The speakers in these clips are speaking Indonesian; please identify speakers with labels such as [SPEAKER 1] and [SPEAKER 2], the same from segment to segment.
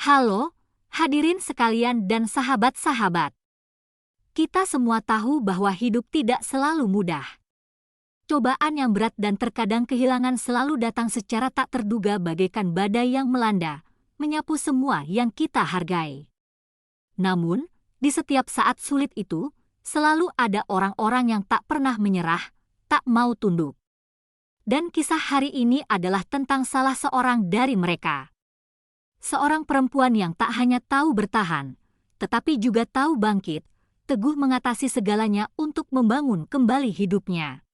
[SPEAKER 1] Halo, hadirin sekalian dan sahabat-sahabat. Kita semua tahu bahwa hidup tidak selalu mudah. Cobaan yang berat dan terkadang kehilangan selalu datang secara tak terduga bagaikan badai yang melanda, menyapu semua yang kita hargai. Namun, di setiap saat sulit itu, selalu ada orang-orang yang tak pernah menyerah, tak mau tunduk. Dan kisah hari ini adalah tentang salah seorang dari mereka. Seorang perempuan yang tak hanya tahu bertahan, tetapi juga tahu bangkit, teguh mengatasi segalanya untuk membangun kembali hidupnya.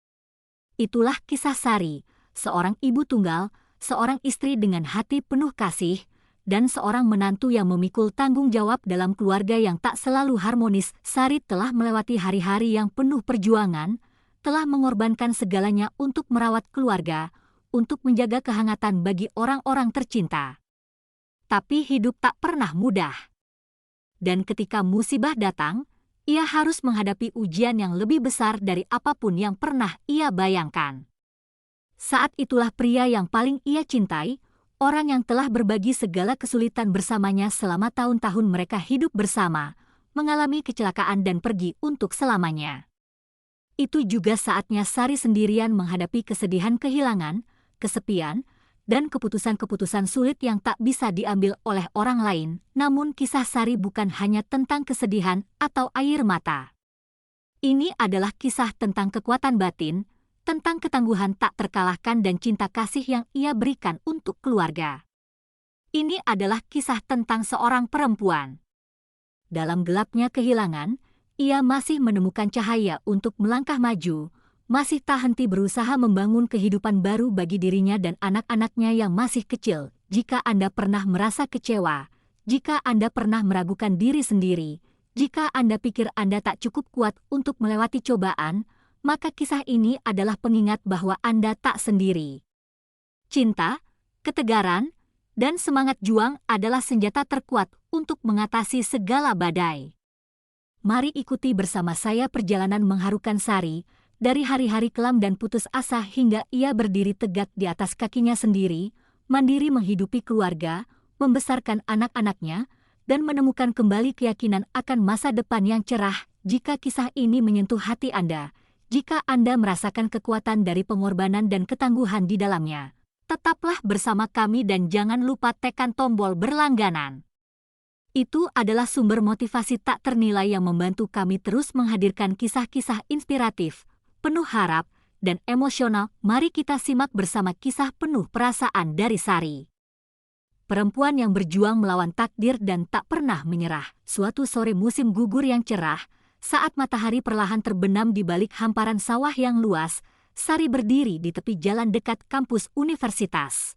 [SPEAKER 1] Itulah kisah Sari, seorang ibu tunggal, seorang istri dengan hati penuh kasih, dan seorang menantu yang memikul tanggung jawab dalam keluarga yang tak selalu harmonis. Sari telah melewati hari-hari yang penuh perjuangan, telah mengorbankan segalanya untuk merawat keluarga, untuk menjaga kehangatan bagi orang-orang tercinta. Tapi hidup tak pernah mudah. Dan ketika musibah datang, ia harus menghadapi ujian yang lebih besar dari apapun yang pernah ia bayangkan. Saat itulah pria yang paling ia cintai, orang yang telah berbagi segala kesulitan bersamanya selama tahun-tahun mereka hidup bersama, mengalami kecelakaan dan pergi untuk selamanya. Itu juga saatnya Sari sendirian menghadapi kesedihan kehilangan, kesepian, dan keputusan-keputusan sulit yang tak bisa diambil oleh orang lain. Namun kisah Sari bukan hanya tentang kesedihan atau air mata. Ini adalah kisah tentang kekuatan batin, tentang ketangguhan tak terkalahkan dan cinta kasih yang ia berikan untuk keluarga. Ini adalah kisah tentang seorang perempuan. Dalam gelapnya kehilangan, ia masih menemukan cahaya untuk melangkah maju, masih tak henti berusaha membangun kehidupan baru bagi dirinya dan anak-anaknya yang masih kecil. Jika Anda pernah merasa kecewa, jika Anda pernah meragukan diri sendiri, jika Anda pikir Anda tak cukup kuat untuk melewati cobaan, maka kisah ini adalah pengingat bahwa Anda tak sendiri. Cinta, ketegaran, dan semangat juang adalah senjata terkuat untuk mengatasi segala badai. Mari ikuti bersama saya perjalanan mengharukan Sari, dari hari-hari kelam dan putus asa hingga ia berdiri tegak di atas kakinya sendiri, mandiri menghidupi keluarga, membesarkan anak-anaknya, dan menemukan kembali keyakinan akan masa depan yang cerah. Jika kisah ini menyentuh hati Anda, jika Anda merasakan kekuatan dari pengorbanan dan ketangguhan di dalamnya, tetaplah bersama kami dan jangan lupa tekan tombol berlangganan. Itu adalah sumber motivasi tak ternilai yang membantu kami terus menghadirkan kisah-kisah inspiratif, penuh harap, dan emosional. Mari kita simak bersama kisah penuh perasaan dari Sari. Perempuan yang berjuang melawan takdir dan tak pernah menyerah. Suatu sore musim gugur yang cerah, saat matahari perlahan terbenam di balik hamparan sawah yang luas, Sari berdiri di tepi jalan dekat kampus universitas.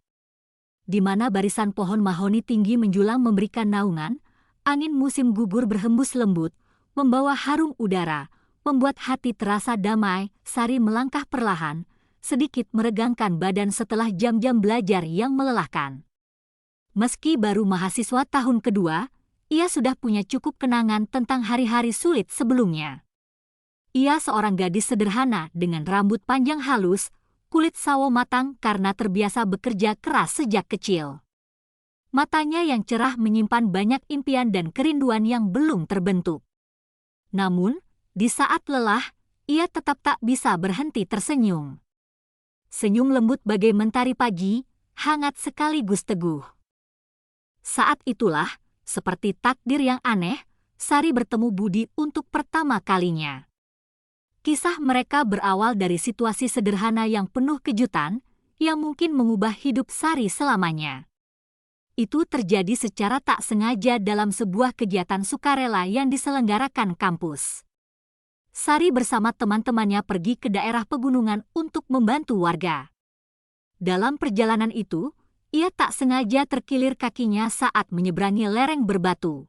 [SPEAKER 1] Di mana barisan pohon mahoni tinggi menjulang memberikan naungan, angin musim gugur berhembus lembut, membawa harum udara, membuat hati terasa damai. Sari melangkah perlahan, sedikit meregangkan badan setelah jam-jam belajar yang melelahkan. Meski baru mahasiswa tahun kedua, ia sudah punya cukup kenangan tentang hari-hari sulit sebelumnya. Ia seorang gadis sederhana dengan rambut panjang halus, kulit sawo matang karena terbiasa bekerja keras sejak kecil. Matanya yang cerah menyimpan banyak impian dan kerinduan yang belum terbentuk. Namun, di saat lelah, ia tetap tak bisa berhenti tersenyum. Senyum lembut bagai mentari pagi, hangat sekaligus teguh. Saat itulah, seperti takdir yang aneh, Sari bertemu Budi untuk pertama kalinya. Kisah mereka berawal dari situasi sederhana yang penuh kejutan, yang mungkin mengubah hidup Sari selamanya. Itu terjadi secara tak sengaja dalam sebuah kegiatan sukarela yang diselenggarakan kampus. Sari bersama teman-temannya pergi ke daerah pegunungan untuk membantu warga. Dalam perjalanan itu, ia tak sengaja terkilir kakinya saat menyeberangi lereng berbatu.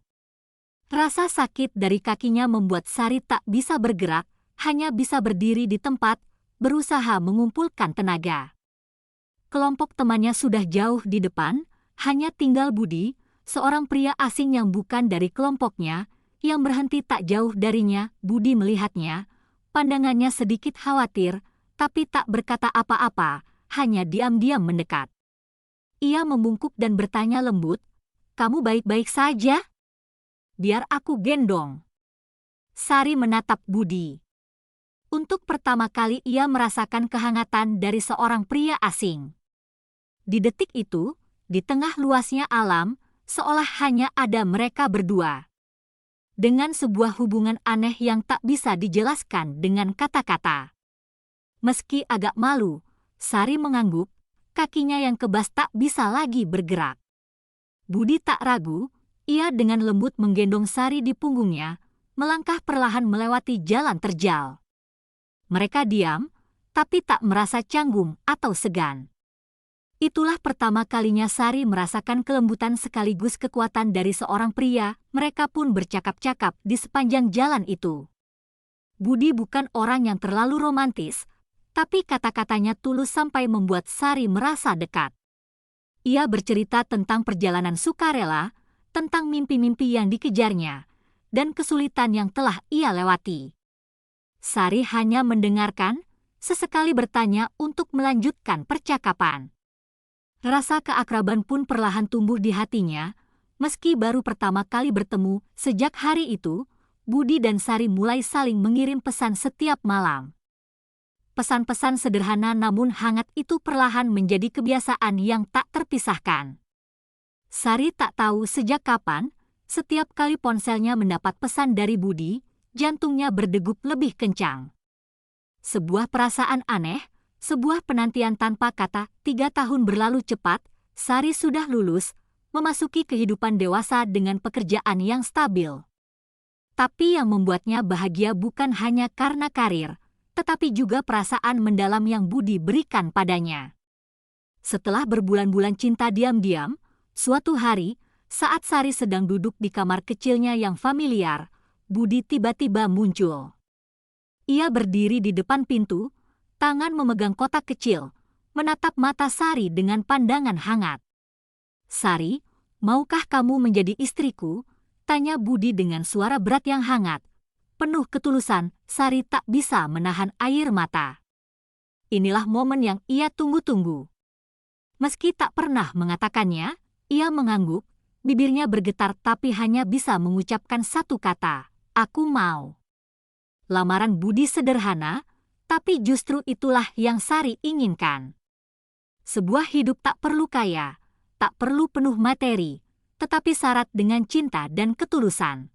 [SPEAKER 1] Rasa sakit dari kakinya membuat Sari tak bisa bergerak, hanya bisa berdiri di tempat, berusaha mengumpulkan tenaga. Kelompok temannya sudah jauh di depan, hanya tinggal Budi, seorang pria asing yang bukan dari kelompoknya, yang berhenti tak jauh darinya. Budi melihatnya, pandangannya sedikit khawatir, tapi tak berkata apa-apa, hanya diam-diam mendekat. Ia membungkuk dan bertanya lembut, kamu baik-baik saja? Biar aku gendong. Sari menatap Budi. Untuk pertama kali ia merasakan kehangatan dari seorang pria asing. Di detik itu, di tengah luasnya alam, seolah hanya ada mereka berdua. Dengan sebuah hubungan aneh yang tak bisa dijelaskan dengan kata-kata. Meski agak malu, Sari mengangguk, kakinya yang kebas tak bisa lagi bergerak. Budi tak ragu, ia dengan lembut menggendong Sari di punggungnya, melangkah perlahan melewati jalan terjal. Mereka diam, tapi tak merasa canggung atau segan. Itulah pertama kalinya Sari merasakan kelembutan sekaligus kekuatan dari seorang pria. Mereka pun bercakap-cakap di sepanjang jalan itu. Budi bukan orang yang terlalu romantis, tapi kata-katanya tulus sampai membuat Sari merasa dekat. Ia bercerita tentang perjalanan sukarela, tentang mimpi-mimpi yang dikejarnya, dan kesulitan yang telah ia lewati. Sari hanya mendengarkan, sesekali bertanya untuk melanjutkan percakapan. Rasa keakraban pun perlahan tumbuh di hatinya, meski baru pertama kali bertemu. Sejak hari itu, Budi dan Sari mulai saling mengirim pesan setiap malam. Pesan-pesan sederhana namun hangat itu perlahan menjadi kebiasaan yang tak terpisahkan. Sari tak tahu sejak kapan, setiap kali ponselnya mendapat pesan dari Budi, jantungnya berdegup lebih kencang. Sebuah perasaan aneh, sebuah penantian tanpa kata. 3 tahun berlalu cepat, Sari sudah lulus, memasuki kehidupan dewasa dengan pekerjaan yang stabil. Tapi yang membuatnya bahagia bukan hanya karena karir, tetapi juga perasaan mendalam yang Budi berikan padanya. Setelah berbulan-bulan cinta diam-diam, suatu hari, saat Sari sedang duduk di kamar kecilnya yang familiar, Budi tiba-tiba muncul. Ia berdiri di depan pintu, tangan memegang kotak kecil, menatap mata Sari dengan pandangan hangat. "Sari, maukah kamu menjadi istriku?" tanya Budi dengan suara berat yang hangat. Penuh ketulusan, Sari tak bisa menahan air mata. Inilah momen yang ia tunggu-tunggu. Meski tak pernah mengatakannya, ia mengangguk, bibirnya bergetar tapi hanya bisa mengucapkan satu kata, "Aku mau." Lamaran Budi sederhana, tapi justru itulah yang Sari inginkan. Sebuah hidup tak perlu kaya, tak perlu penuh materi, tetapi syarat dengan cinta dan ketulusan.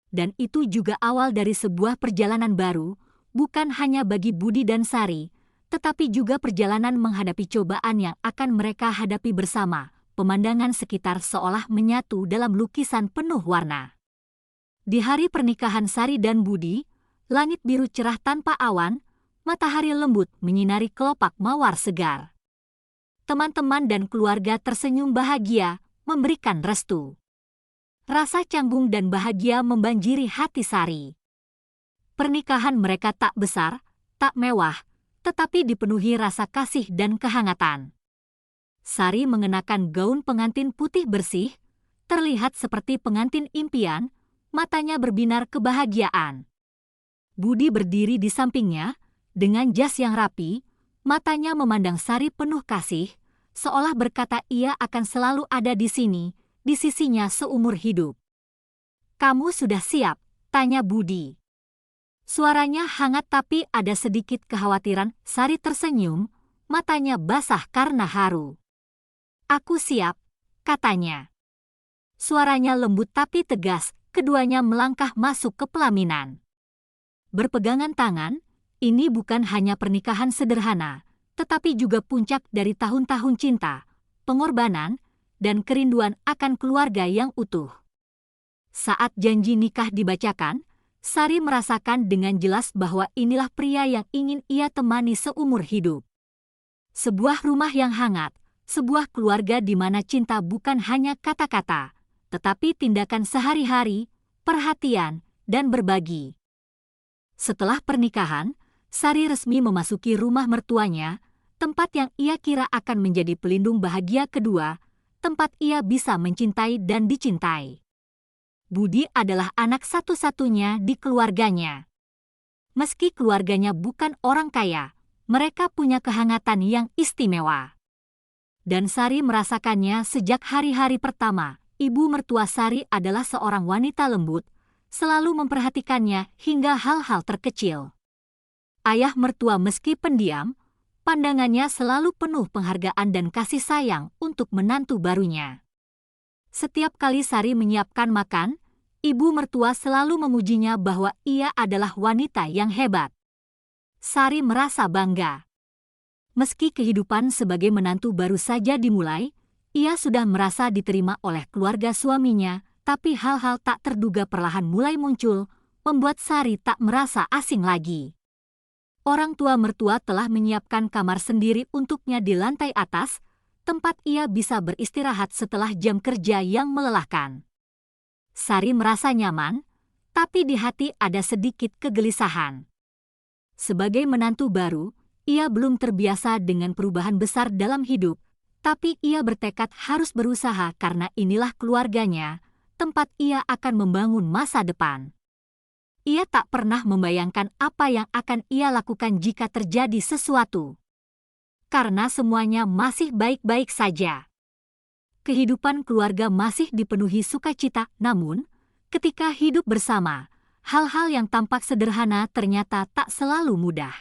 [SPEAKER 1] Dan itu juga awal dari sebuah perjalanan baru, bukan hanya bagi Budi dan Sari, tetapi juga perjalanan menghadapi cobaan yang akan mereka hadapi bersama. Pemandangan sekitar seolah menyatu dalam lukisan penuh warna. Di hari pernikahan Sari dan Budi, langit biru cerah tanpa awan, matahari lembut menyinari kelopak mawar segar. Teman-teman dan keluarga tersenyum bahagia, memberikan restu. Rasa canggung dan bahagia membanjiri hati Sari. Pernikahan mereka tak besar, tak mewah, tetapi dipenuhi rasa kasih dan kehangatan. Sari mengenakan gaun pengantin putih bersih, terlihat seperti pengantin impian, matanya berbinar kebahagiaan. Budi berdiri di sampingnya, dengan jas yang rapi, matanya memandang Sari penuh kasih, seolah berkata ia akan selalu ada di sini, di sisinya seumur hidup. "Kamu sudah siap?" tanya Budi. Suaranya hangat tapi ada sedikit kekhawatiran. Sari tersenyum, matanya basah karena haru. "Aku siap," katanya. Suaranya lembut tapi tegas, keduanya melangkah masuk ke pelaminan. Berpegangan tangan, ini bukan hanya pernikahan sederhana, tetapi juga puncak dari tahun-tahun cinta, pengorbanan, dan kerinduan akan keluarga yang utuh. Saat janji nikah dibacakan, Sari merasakan dengan jelas bahwa inilah pria yang ingin ia temani seumur hidup. Sebuah rumah yang hangat, sebuah keluarga di mana cinta bukan hanya kata-kata, tetapi tindakan sehari-hari, perhatian, dan berbagi. Setelah pernikahan, Sari resmi memasuki rumah mertuanya, tempat yang ia kira akan menjadi pelindung bahagia kedua, tempat ia bisa mencintai dan dicintai. Budi adalah anak satu-satunya di keluarganya. Meski keluarganya bukan orang kaya, mereka punya kehangatan yang istimewa. Dan Sari merasakannya sejak hari-hari pertama ibu mertua Sari adalah seorang wanita lembut, selalu memperhatikannya hingga hal-hal terkecil. Ayah mertua meski pendiam, pandangannya selalu penuh penghargaan dan kasih sayang untuk menantu barunya. Setiap kali Sari menyiapkan makan, ibu mertua selalu memujinya bahwa ia adalah wanita yang hebat. Sari merasa bangga. Meski kehidupan sebagai menantu baru saja dimulai, ia sudah merasa diterima oleh keluarga suaminya, tapi hal-hal tak terduga perlahan mulai muncul, membuat Sari tak merasa asing lagi. Orang tua mertua telah menyiapkan kamar sendiri untuknya di lantai atas, tempat ia bisa beristirahat setelah jam kerja yang melelahkan. Sari merasa nyaman, tapi di hati ada sedikit kegelisahan. Sebagai menantu baru, ia belum terbiasa dengan perubahan besar dalam hidup, tapi ia bertekad harus berusaha karena inilah keluarganya, tempat ia akan membangun masa depan. Ia tak pernah membayangkan apa yang akan ia lakukan jika terjadi sesuatu. Karena semuanya masih baik-baik saja. Kehidupan keluarga masih dipenuhi sukacita, namun ketika hidup bersama, hal-hal yang tampak sederhana ternyata tak selalu mudah.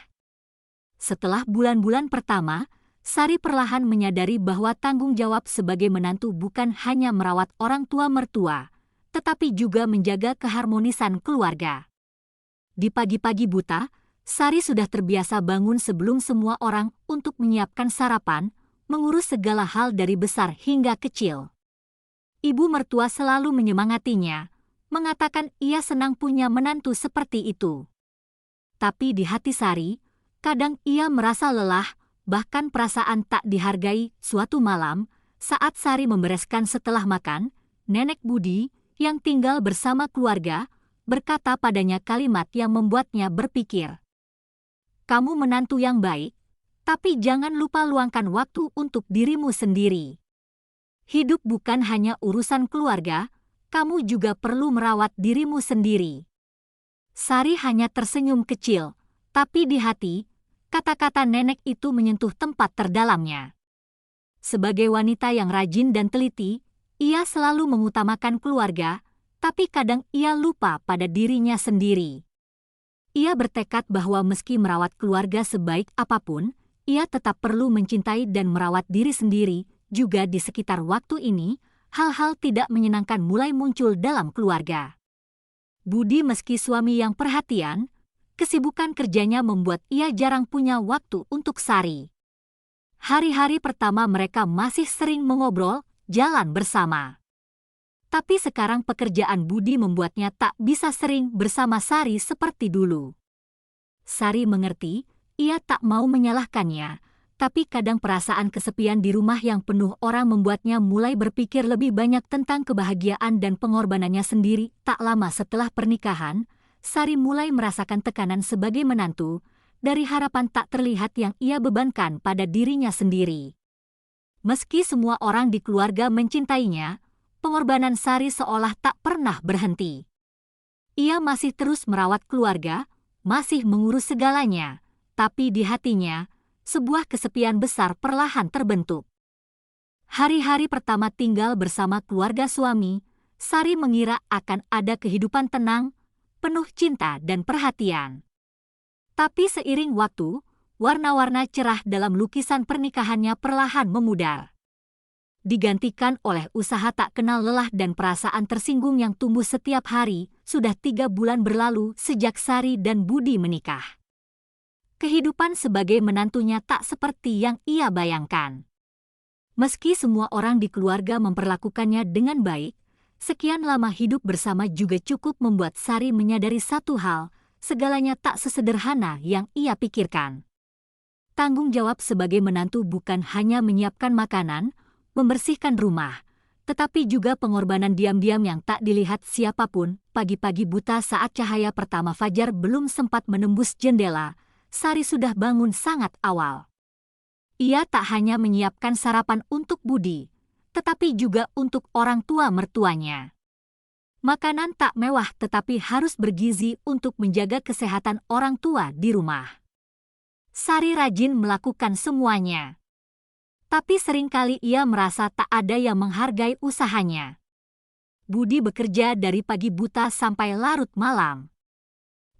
[SPEAKER 1] Setelah bulan-bulan pertama, Sari perlahan menyadari bahwa tanggung jawab sebagai menantu bukan hanya merawat orang tua mertua, tetapi juga menjaga keharmonisan keluarga. Di pagi-pagi buta, Sari sudah terbiasa bangun sebelum semua orang untuk menyiapkan sarapan, mengurus segala hal dari besar hingga kecil. Ibu mertua selalu menyemangatinya, mengatakan ia senang punya menantu seperti itu. Tapi di hati Sari, kadang ia merasa lelah, bahkan perasaan tak dihargai. Suatu malam, saat Sari membereskan setelah makan, Nenek Budi, yang tinggal bersama keluarga, berkata padanya kalimat yang membuatnya berpikir. Kamu menantu yang baik, tapi jangan lupa luangkan waktu untuk dirimu sendiri. Hidup bukan hanya urusan keluarga, kamu juga perlu merawat dirimu sendiri. Sari hanya tersenyum kecil, tapi di hati, kata-kata nenek itu menyentuh tempat terdalamnya. Sebagai wanita yang rajin dan teliti, ia selalu mengutamakan keluarga, tapi kadang ia lupa pada dirinya sendiri. Ia bertekad bahwa meski merawat keluarga sebaik apapun, ia tetap perlu mencintai dan merawat diri sendiri. Juga di sekitar waktu ini, hal-hal tidak menyenangkan mulai muncul dalam keluarga. Budi meski suami yang perhatian, kesibukan kerjanya membuat ia jarang punya waktu untuk Sari. Hari-hari pertama mereka masih sering mengobrol, jalan bersama. Tapi sekarang pekerjaan Budi membuatnya tak bisa sering bersama Sari seperti dulu. Sari mengerti, ia tak mau menyalahkannya, tapi kadang perasaan kesepian di rumah yang penuh orang membuatnya mulai berpikir lebih banyak tentang kebahagiaan dan pengorbanannya sendiri. Tak lama setelah pernikahan, Sari mulai merasakan tekanan sebagai menantu dari harapan tak terlihat yang ia bebankan pada dirinya sendiri. Meski semua orang di keluarga mencintainya, pengorbanan Sari seolah tak pernah berhenti. Ia masih terus merawat keluarga, masih mengurus segalanya, tapi di hatinya, sebuah kesepian besar perlahan terbentuk. Hari-hari pertama tinggal bersama keluarga suami, Sari mengira akan ada kehidupan tenang, penuh cinta dan perhatian. Tapi seiring waktu, warna-warna cerah dalam lukisan pernikahannya perlahan memudar. Digantikan oleh usaha tak kenal lelah dan perasaan tersinggung yang tumbuh setiap hari. Sudah 3 bulan berlalu sejak Sari dan Budi menikah. Kehidupan sebagai menantunya tak seperti yang ia bayangkan. Meski semua orang di keluarga memperlakukannya dengan baik, sekian lama hidup bersama juga cukup membuat Sari menyadari satu hal, segalanya tak sesederhana yang ia pikirkan. Tanggung jawab sebagai menantu bukan hanya menyiapkan makanan, membersihkan rumah, tetapi juga pengorbanan diam-diam yang tak dilihat siapapun. Pagi-pagi buta saat cahaya pertama fajar belum sempat menembus jendela, Sari sudah bangun sangat awal. Ia tak hanya menyiapkan sarapan untuk Budi, tetapi juga untuk orang tua mertuanya. Makanan tak mewah tetapi harus bergizi untuk menjaga kesehatan orang tua di rumah. Sari rajin melakukan semuanya. Tapi seringkali ia merasa tak ada yang menghargai usahanya. Budi bekerja dari pagi buta sampai larut malam.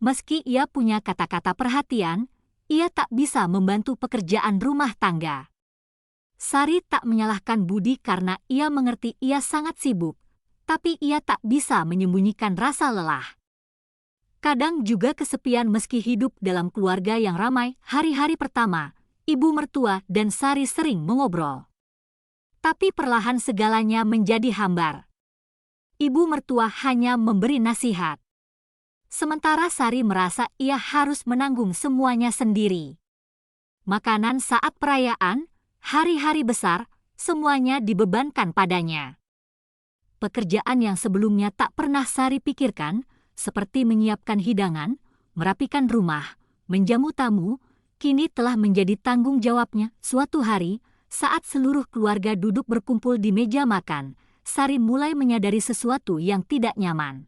[SPEAKER 1] Meski ia punya kata-kata perhatian, ia tak bisa membantu pekerjaan rumah tangga. Sari tak menyalahkan Budi karena ia mengerti ia sangat sibuk, tapi ia tak bisa menyembunyikan rasa lelah. Kadang juga kesepian meski hidup dalam keluarga yang ramai. Hari-hari pertama, ibu mertua dan Sari sering mengobrol. Tapi perlahan segalanya menjadi hambar. Ibu mertua hanya memberi nasihat. Sementara Sari merasa ia harus menanggung semuanya sendiri. Makanan saat perayaan, hari-hari besar, semuanya dibebankan padanya. Pekerjaan yang sebelumnya tak pernah Sari pikirkan, seperti menyiapkan hidangan, merapikan rumah, menjamu tamu, kini telah menjadi tanggung jawabnya. Suatu hari, saat seluruh keluarga duduk berkumpul di meja makan, Sari mulai menyadari sesuatu yang tidak nyaman.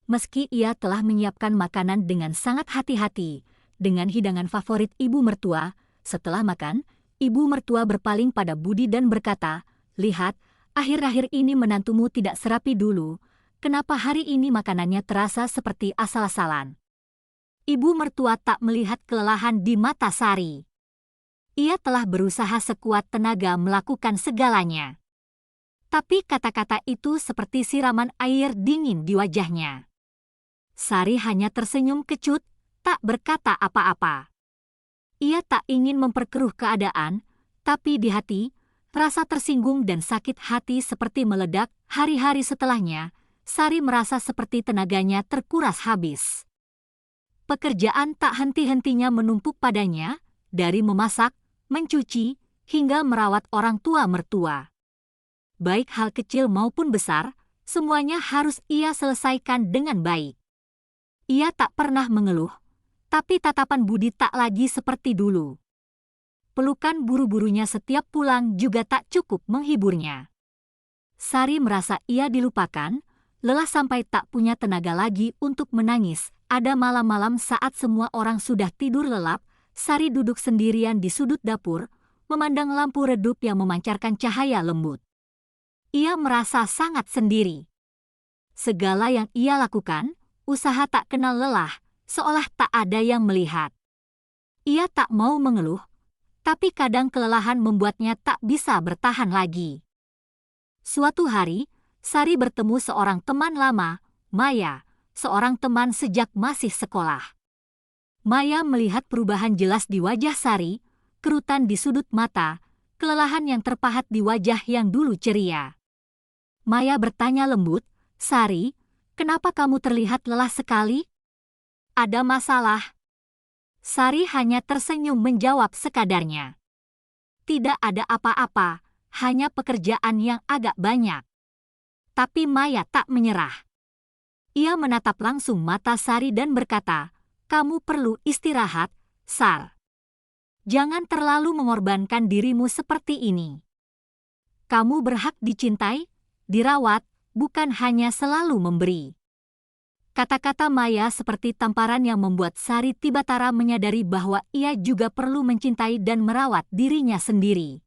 [SPEAKER 1] Meski ia telah menyiapkan makanan dengan sangat hati-hati, dengan hidangan favorit ibu mertua, setelah makan, ibu mertua berpaling pada Budi dan berkata, "Lihat, akhir-akhir ini menantumu tidak serapi dulu. Kenapa hari ini makanannya terasa seperti asal-asalan?" Ibu mertua tak melihat kelelahan di mata Sari. Ia telah berusaha sekuat tenaga melakukan segalanya. Tapi kata-kata itu seperti siraman air dingin di wajahnya. Sari hanya tersenyum kecut, tak berkata apa-apa. Ia tak ingin memperkeruh keadaan, tapi di hati, rasa tersinggung dan sakit hati seperti meledak. Hari-hari setelahnya, Sari merasa seperti tenaganya terkuras habis. Pekerjaan tak henti-hentinya menumpuk padanya, dari memasak, mencuci, hingga merawat orang tua mertua. Baik hal kecil maupun besar, semuanya harus ia selesaikan dengan baik. Ia tak pernah mengeluh, tapi tatapan Budi tak lagi seperti dulu. Pelukan buru-burunya setiap pulang juga tak cukup menghiburnya. Sari merasa ia dilupakan, lelah sampai tak punya tenaga lagi untuk menangis. Ada malam-malam saat semua orang sudah tidur lelap, Sari duduk sendirian di sudut dapur, memandang lampu redup yang memancarkan cahaya lembut. Ia merasa sangat sendiri. Segala yang ia lakukan, usaha tak kenal lelah, seolah tak ada yang melihat. Ia tak mau mengeluh, tapi kadang kelelahan membuatnya tak bisa bertahan lagi. Suatu hari, Sari bertemu seorang teman lama, Maya, seorang teman sejak masih sekolah. Maya melihat perubahan jelas di wajah Sari, kerutan di sudut mata, kelelahan yang terpahat di wajah yang dulu ceria. Maya bertanya lembut, "Sari, kenapa kamu terlihat lelah sekali? Ada masalah?" Sari hanya tersenyum menjawab sekadarnya. "Tidak ada apa-apa, hanya pekerjaan yang agak banyak." Tapi Maya tak menyerah. Ia menatap langsung mata Sari dan berkata, "Kamu perlu istirahat, Sar. Jangan terlalu mengorbankan dirimu seperti ini. Kamu berhak dicintai, dirawat, bukan hanya selalu memberi." Kata-kata Maya seperti tamparan yang membuat Sari tiba-tiba menyadari bahwa ia juga perlu mencintai dan merawat dirinya sendiri.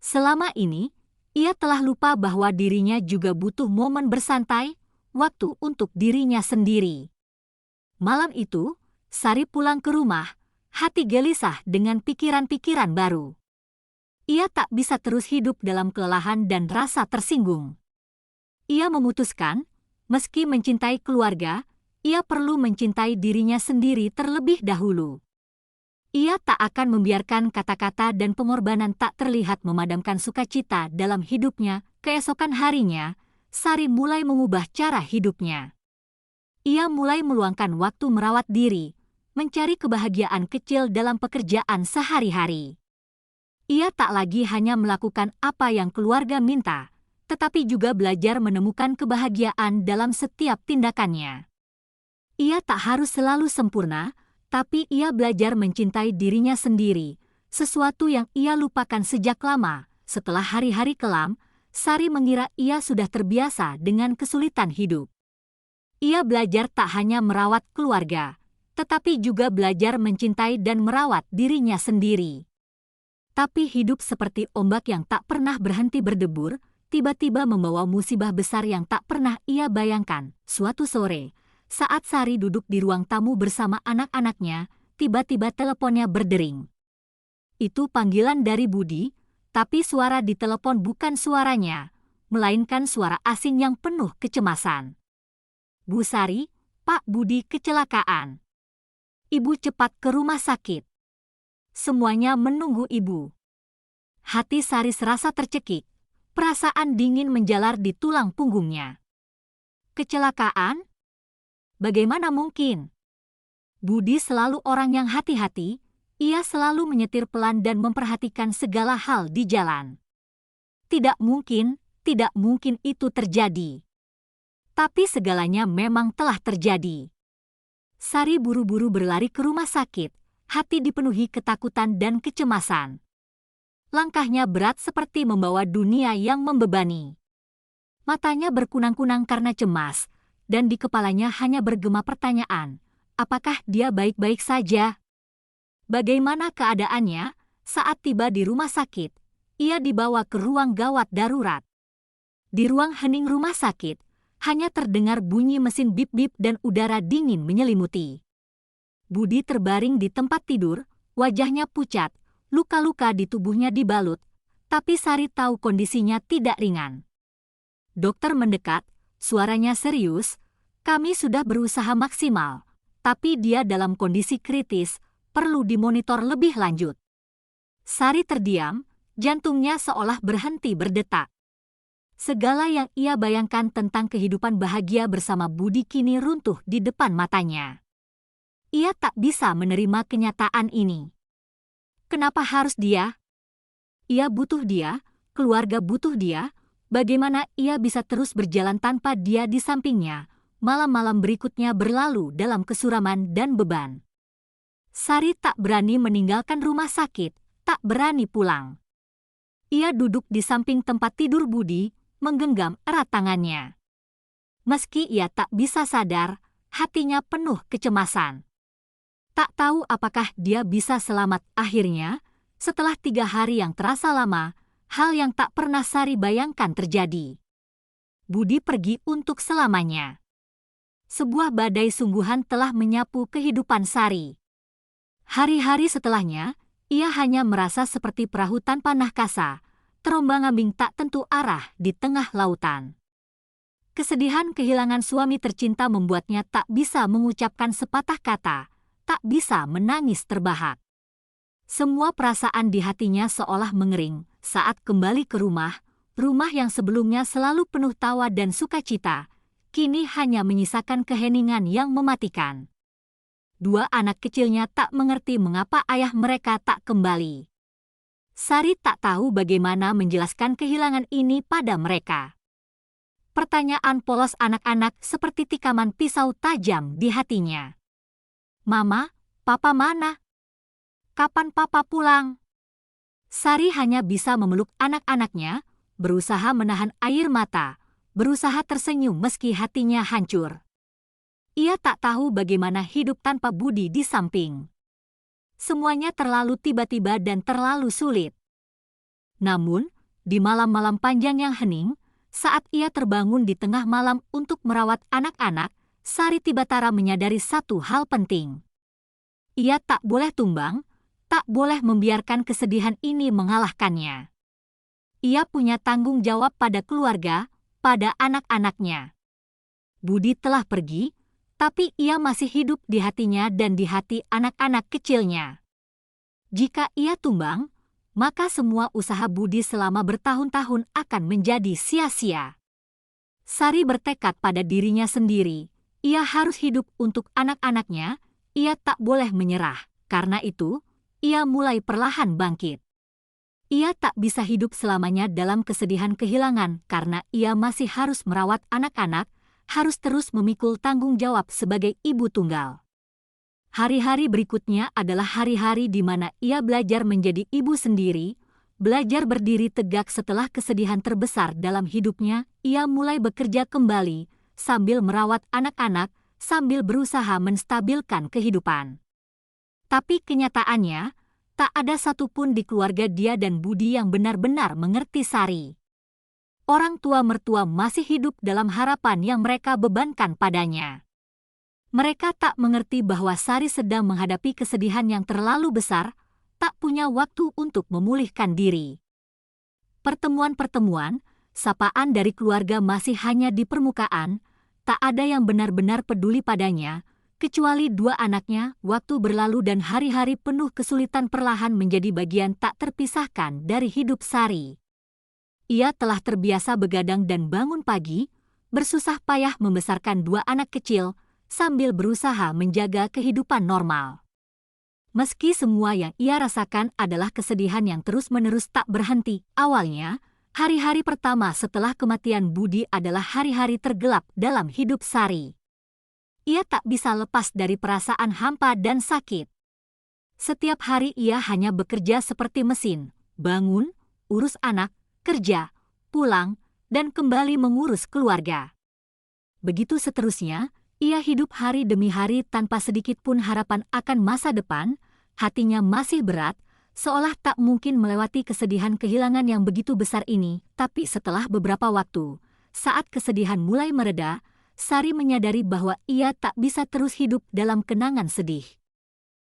[SPEAKER 1] Selama ini, ia telah lupa bahwa dirinya juga butuh momen bersantai, waktu untuk dirinya sendiri. Malam itu, Sari pulang ke rumah, hati gelisah dengan pikiran-pikiran baru. Ia tak bisa terus hidup dalam kelelahan dan rasa tersinggung. Ia memutuskan, meski mencintai keluarga, ia perlu mencintai dirinya sendiri terlebih dahulu. Ia tak akan membiarkan kata-kata dan pengorbanan tak terlihat memadamkan sukacita dalam hidupnya. Keesokan harinya, Sari mulai mengubah cara hidupnya. Ia mulai meluangkan waktu merawat diri, mencari kebahagiaan kecil dalam pekerjaan sehari-hari. Ia tak lagi hanya melakukan apa yang keluarga minta, tetapi juga belajar menemukan kebahagiaan dalam setiap tindakannya. Ia tak harus selalu sempurna, tapi ia belajar mencintai dirinya sendiri, sesuatu yang ia lupakan sejak lama. Setelah hari-hari kelam, Sari mengira ia sudah terbiasa dengan kesulitan hidup. Ia belajar tak hanya merawat keluarga, tetapi juga belajar mencintai dan merawat dirinya sendiri. Tapi hidup seperti ombak yang tak pernah berhenti berdebur, tiba-tiba membawa musibah besar yang tak pernah ia bayangkan. Suatu sore, saat Sari duduk di ruang tamu bersama anak-anaknya, tiba-tiba teleponnya berdering. Itu panggilan dari Budi, tapi suara di telepon bukan suaranya, melainkan suara asing yang penuh kecemasan. "Bu Sari, Pak Budi kecelakaan. Ibu cepat ke rumah sakit. Semuanya menunggu ibu." Hati Sari serasa tercekik, perasaan dingin menjalar di tulang punggungnya. Kecelakaan? Bagaimana mungkin? Budi selalu orang yang hati-hati, ia selalu menyetir pelan dan memperhatikan segala hal di jalan. Tidak mungkin itu terjadi. Tapi segalanya memang telah terjadi. Sari buru-buru berlari ke rumah sakit, hati dipenuhi ketakutan dan kecemasan. Langkahnya berat seperti membawa dunia yang membebani. Matanya berkunang-kunang karena cemas, dan di kepalanya hanya bergema pertanyaan, apakah dia baik-baik saja? Bagaimana keadaannya? Saat tiba di rumah sakit, ia dibawa ke ruang gawat darurat. Di ruang hening rumah sakit, hanya terdengar bunyi mesin bip-bip dan udara dingin menyelimuti. Budi terbaring di tempat tidur, wajahnya pucat, luka-luka di tubuhnya dibalut, tapi Sari tahu kondisinya tidak ringan. Dokter mendekat, suaranya serius, "Kami sudah berusaha maksimal, tapi dia dalam kondisi kritis, perlu dimonitor lebih lanjut." Sari terdiam, jantungnya seolah berhenti berdetak. Segala yang ia bayangkan tentang kehidupan bahagia bersama Budi kini runtuh di depan matanya. Ia tak bisa menerima kenyataan ini. Kenapa harus dia? Ia butuh dia, keluarga butuh dia. Bagaimana ia bisa terus berjalan tanpa dia di sampingnya? Malam-malam berikutnya berlalu dalam kesuraman dan beban. Sari tak berani meninggalkan rumah sakit, tak berani pulang. Ia duduk di samping tempat tidur Budi, menggenggam erat tangannya. Meski ia tak bisa sadar, hatinya penuh kecemasan. Tak tahu apakah dia bisa selamat. Akhirnya, setelah 3 hari yang terasa lama, hal yang tak pernah Sari bayangkan terjadi. Budi pergi untuk selamanya. Sebuah badai sungguhan telah menyapu kehidupan Sari. Hari-hari setelahnya, ia hanya merasa seperti perahu tanpa nahkasa, terombang-ambing tak tentu arah di tengah lautan. Kesedihan kehilangan suami tercinta membuatnya tak bisa mengucapkan sepatah kata, tak bisa menangis terbahak. Semua perasaan di hatinya seolah mengering saat kembali ke rumah yang sebelumnya selalu penuh tawa dan sukacita, kini hanya menyisakan keheningan yang mematikan. 2 anak kecilnya tak mengerti mengapa ayah mereka tak kembali. Sari tak tahu bagaimana menjelaskan kehilangan ini pada mereka. Pertanyaan polos anak-anak seperti tikaman pisau tajam di hatinya. "Mama, Papa mana? Kapan Papa pulang?" Sari hanya bisa memeluk anak-anaknya, berusaha menahan air mata, berusaha tersenyum meski hatinya hancur. Ia tak tahu bagaimana hidup tanpa Budi di samping. Semuanya terlalu tiba-tiba dan terlalu sulit. Namun, di malam-malam panjang yang hening, saat ia terbangun di tengah malam untuk merawat anak-anak, Sari tiba-tiba menyadari satu hal penting. Ia tak boleh tumbang, tak boleh membiarkan kesedihan ini mengalahkannya. Ia punya tanggung jawab pada keluarga, pada anak-anaknya. Budi telah pergi, tapi ia masih hidup di hatinya dan di hati anak-anak kecilnya. Jika ia tumbang, maka semua usaha Budi selama bertahun-tahun akan menjadi sia-sia. Sari bertekad pada dirinya sendiri, ia harus hidup untuk anak-anaknya, ia tak boleh menyerah. Karena itu, ia mulai perlahan bangkit. Ia tak bisa hidup selamanya dalam kesedihan kehilangan karena ia masih harus merawat anak-anak, harus terus memikul tanggung jawab sebagai ibu tunggal. Hari-hari berikutnya adalah hari-hari di mana ia belajar menjadi ibu sendiri, belajar berdiri tegak setelah kesedihan terbesar dalam hidupnya. Ia mulai bekerja kembali, sambil merawat anak-anak, sambil berusaha menstabilkan kehidupan. Tapi kenyataannya, tak ada satupun di keluarga dia dan Budi yang benar-benar mengerti Sari. orang tua mertua masih hidup dalam harapan yang mereka bebankan padanya. Mereka tak mengerti bahwa Sari sedang menghadapi kesedihan yang terlalu besar, tak punya waktu untuk memulihkan diri. Pertemuan-pertemuan, sapaan dari keluarga masih hanya di permukaan, tak ada yang benar-benar peduli padanya, kecuali dua anaknya. Waktu berlalu dan hari-hari penuh kesulitan perlahan menjadi bagian tak terpisahkan dari hidup Sari. Ia telah terbiasa begadang dan bangun pagi, bersusah payah membesarkan dua anak kecil, sambil berusaha menjaga kehidupan normal. Meski semua yang ia rasakan adalah kesedihan yang terus-menerus tak berhenti, awalnya, hari-hari pertama setelah kematian Budi adalah hari-hari tergelap dalam hidup Sari. Ia tak bisa lepas dari perasaan hampa dan sakit. Setiap hari ia hanya bekerja seperti mesin, bangun, urus anak, kerja, pulang, dan kembali mengurus keluarga. Begitu seterusnya, ia hidup hari demi hari tanpa sedikit pun harapan akan masa depan, hatinya masih berat, seolah tak mungkin melewati kesedihan kehilangan yang begitu besar ini. Tapi setelah beberapa waktu, saat kesedihan mulai mereda, Sari menyadari bahwa ia tak bisa terus hidup dalam kenangan sedih.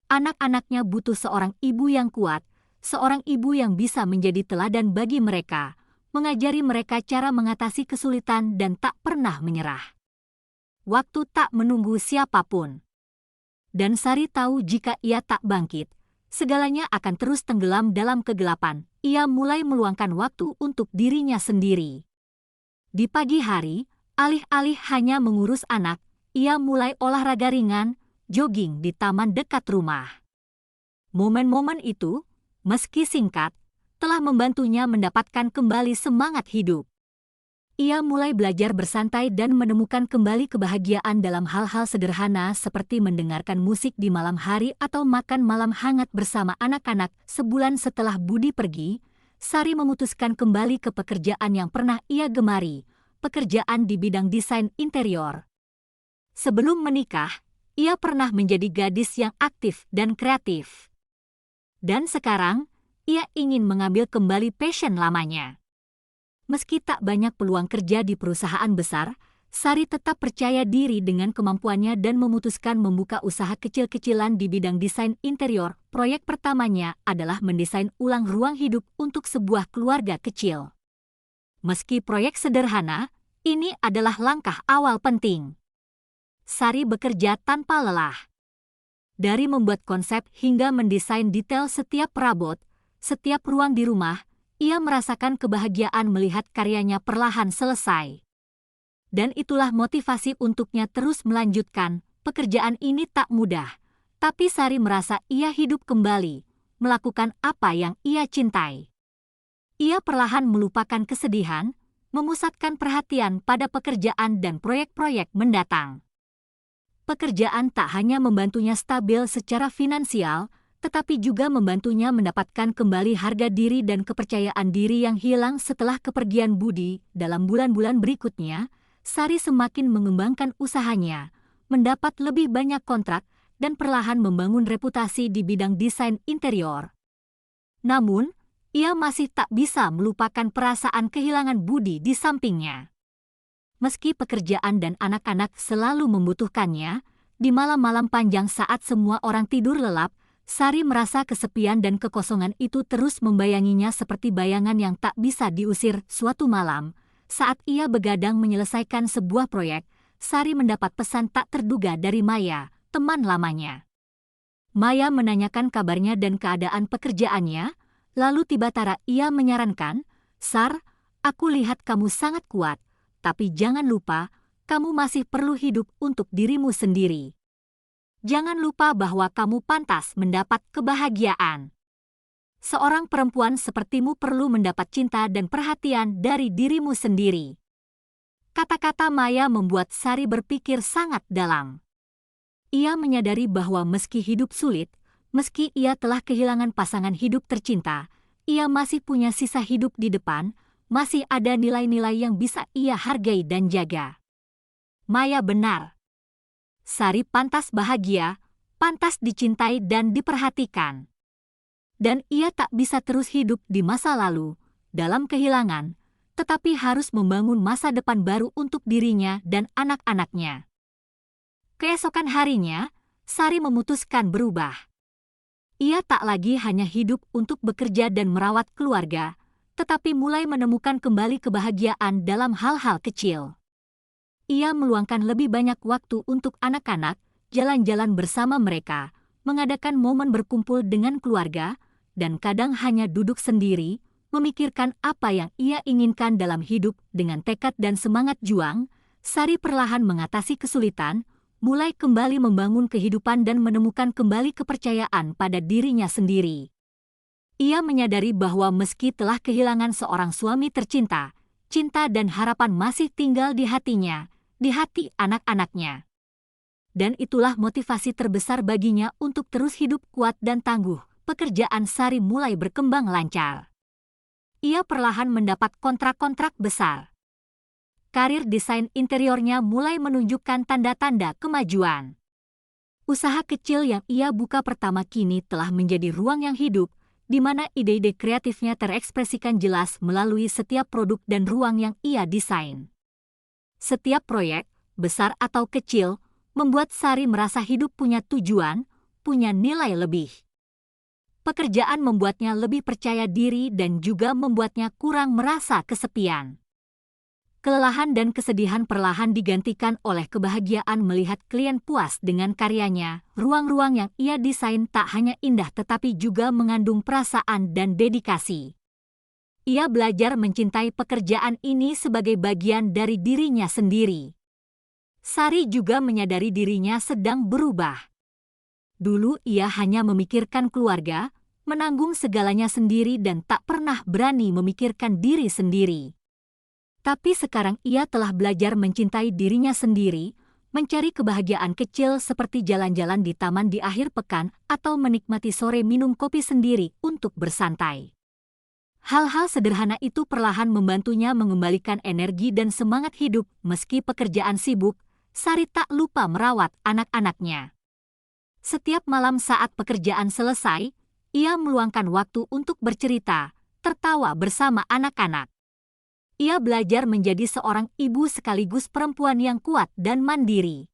[SPEAKER 1] Anak-anaknya butuh seorang ibu yang kuat, seorang ibu yang bisa menjadi teladan bagi mereka, mengajari mereka cara mengatasi kesulitan dan tak pernah menyerah. Waktu tak menunggu siapapun. Dan Sari tahu jika ia tak bangkit, segalanya akan terus tenggelam dalam kegelapan. Ia mulai meluangkan waktu untuk dirinya sendiri. Di pagi hari, alih-alih hanya mengurus anak, ia mulai olahraga ringan, jogging di taman dekat rumah. Momen-momen itu, meski singkat, telah membantunya mendapatkan kembali semangat hidup. Ia mulai belajar bersantai dan menemukan kembali kebahagiaan dalam hal-hal sederhana seperti mendengarkan musik di malam hari atau makan malam hangat bersama anak-anak. Sebulan setelah Budi pergi, Sari memutuskan kembali ke pekerjaan yang pernah ia gemari, pekerjaan di bidang desain interior. Sebelum menikah, ia pernah menjadi gadis yang aktif dan kreatif. Dan sekarang, ia ingin mengambil kembali passion lamanya. Meski tak banyak peluang kerja di perusahaan besar, Sari tetap percaya diri dengan kemampuannya dan memutuskan membuka usaha kecil-kecilan di bidang desain interior. Proyek pertamanya adalah mendesain ulang ruang hidup untuk sebuah keluarga kecil. Meski proyek sederhana, ini adalah langkah awal penting. Sari bekerja tanpa lelah. Dari membuat konsep hingga mendesain detail setiap perabot, setiap ruang di rumah, ia merasakan kebahagiaan melihat karyanya perlahan selesai. Dan itulah motivasi untuknya terus melanjutkan. Pekerjaan ini tak mudah, tapi Sari merasa ia hidup kembali, melakukan apa yang ia cintai. Ia perlahan melupakan kesedihan, memusatkan perhatian pada pekerjaan dan proyek-proyek mendatang. Pekerjaan tak hanya membantunya stabil secara finansial, tetapi juga membantunya mendapatkan kembali harga diri dan kepercayaan diri yang hilang setelah kepergian Budi. Dalam bulan-bulan berikutnya, Sari semakin mengembangkan usahanya, mendapat lebih banyak kontrak, dan perlahan membangun reputasi di bidang desain interior. Namun, ia masih tak bisa melupakan perasaan kehilangan Budi di sampingnya. Meski pekerjaan dan anak-anak selalu membutuhkannya, di malam-malam panjang saat semua orang tidur lelap, Sari merasa kesepian dan kekosongan itu terus membayanginya seperti bayangan yang tak bisa diusir. Suatu malam, saat ia begadang menyelesaikan sebuah proyek, Sari mendapat pesan tak terduga dari Maya, teman lamanya. Maya menanyakan kabarnya dan keadaan pekerjaannya, lalu tiba-tiba ia menyarankan, "Sar, aku lihat kamu sangat kuat. Tapi jangan lupa, kamu masih perlu hidup untuk dirimu sendiri. Jangan lupa bahwa kamu pantas mendapat kebahagiaan. Seorang perempuan sepertimu perlu mendapat cinta dan perhatian dari dirimu sendiri." Kata-kata Maya membuat Sari berpikir sangat dalam. Ia menyadari bahwa meski hidup sulit, meski ia telah kehilangan pasangan hidup tercinta, ia masih punya sisa hidup di depan. Masih ada nilai-nilai yang bisa ia hargai dan jaga. Maya benar. Sari pantas bahagia, pantas dicintai dan diperhatikan. Dan ia tak bisa terus hidup di masa lalu, dalam kehilangan, tetapi harus membangun masa depan baru untuk dirinya dan anak-anaknya. Keesokan harinya, Sari memutuskan berubah. Ia tak lagi hanya hidup untuk bekerja dan merawat keluarga, tetapi mulai menemukan kembali kebahagiaan dalam hal-hal kecil. Ia meluangkan lebih banyak waktu untuk anak-anak, jalan-jalan bersama mereka, mengadakan momen berkumpul dengan keluarga, dan kadang hanya duduk sendiri, memikirkan apa yang ia inginkan dalam hidup. Dengan tekad dan semangat juang, Sari perlahan mengatasi kesulitan, mulai kembali membangun kehidupan dan menemukan kembali kepercayaan pada dirinya sendiri. Ia menyadari bahwa meski telah kehilangan seorang suami tercinta, cinta dan harapan masih tinggal di hatinya, di hati anak-anaknya. Dan itulah motivasi terbesar baginya untuk terus hidup kuat dan tangguh. Pekerjaan Sari mulai berkembang lancar. Ia perlahan mendapat kontrak-kontrak besar. Karir desain interiornya mulai menunjukkan tanda-tanda kemajuan. Usaha kecil yang ia buka pertama kini telah menjadi ruang yang hidup, di mana ide-ide kreatifnya terekspresikan jelas melalui setiap produk dan ruang yang ia desain. Setiap proyek, besar atau kecil, membuat Sari merasa hidup punya tujuan, punya nilai lebih. Pekerjaan membuatnya lebih percaya diri dan juga membuatnya kurang merasa kesepian. Kelelahan dan kesedihan perlahan digantikan oleh kebahagiaan melihat klien puas dengan karyanya. Ruang-ruang yang ia desain tak hanya indah tetapi juga mengandung perasaan dan dedikasi. Ia belajar mencintai pekerjaan ini sebagai bagian dari dirinya sendiri. Sari juga menyadari dirinya sedang berubah. Dulu ia hanya memikirkan keluarga, menanggung segalanya sendiri dan tak pernah berani memikirkan diri sendiri. Tapi sekarang ia telah belajar mencintai dirinya sendiri, mencari kebahagiaan kecil seperti jalan-jalan di taman di akhir pekan atau menikmati sore minum kopi sendiri untuk bersantai. Hal-hal sederhana itu perlahan membantunya mengembalikan energi dan semangat hidup. Meski pekerjaan sibuk, Sari tak lupa merawat anak-anaknya. Setiap malam saat pekerjaan selesai, ia meluangkan waktu untuk bercerita, tertawa bersama anak-anak. Ia belajar menjadi seorang ibu sekaligus perempuan yang kuat dan mandiri.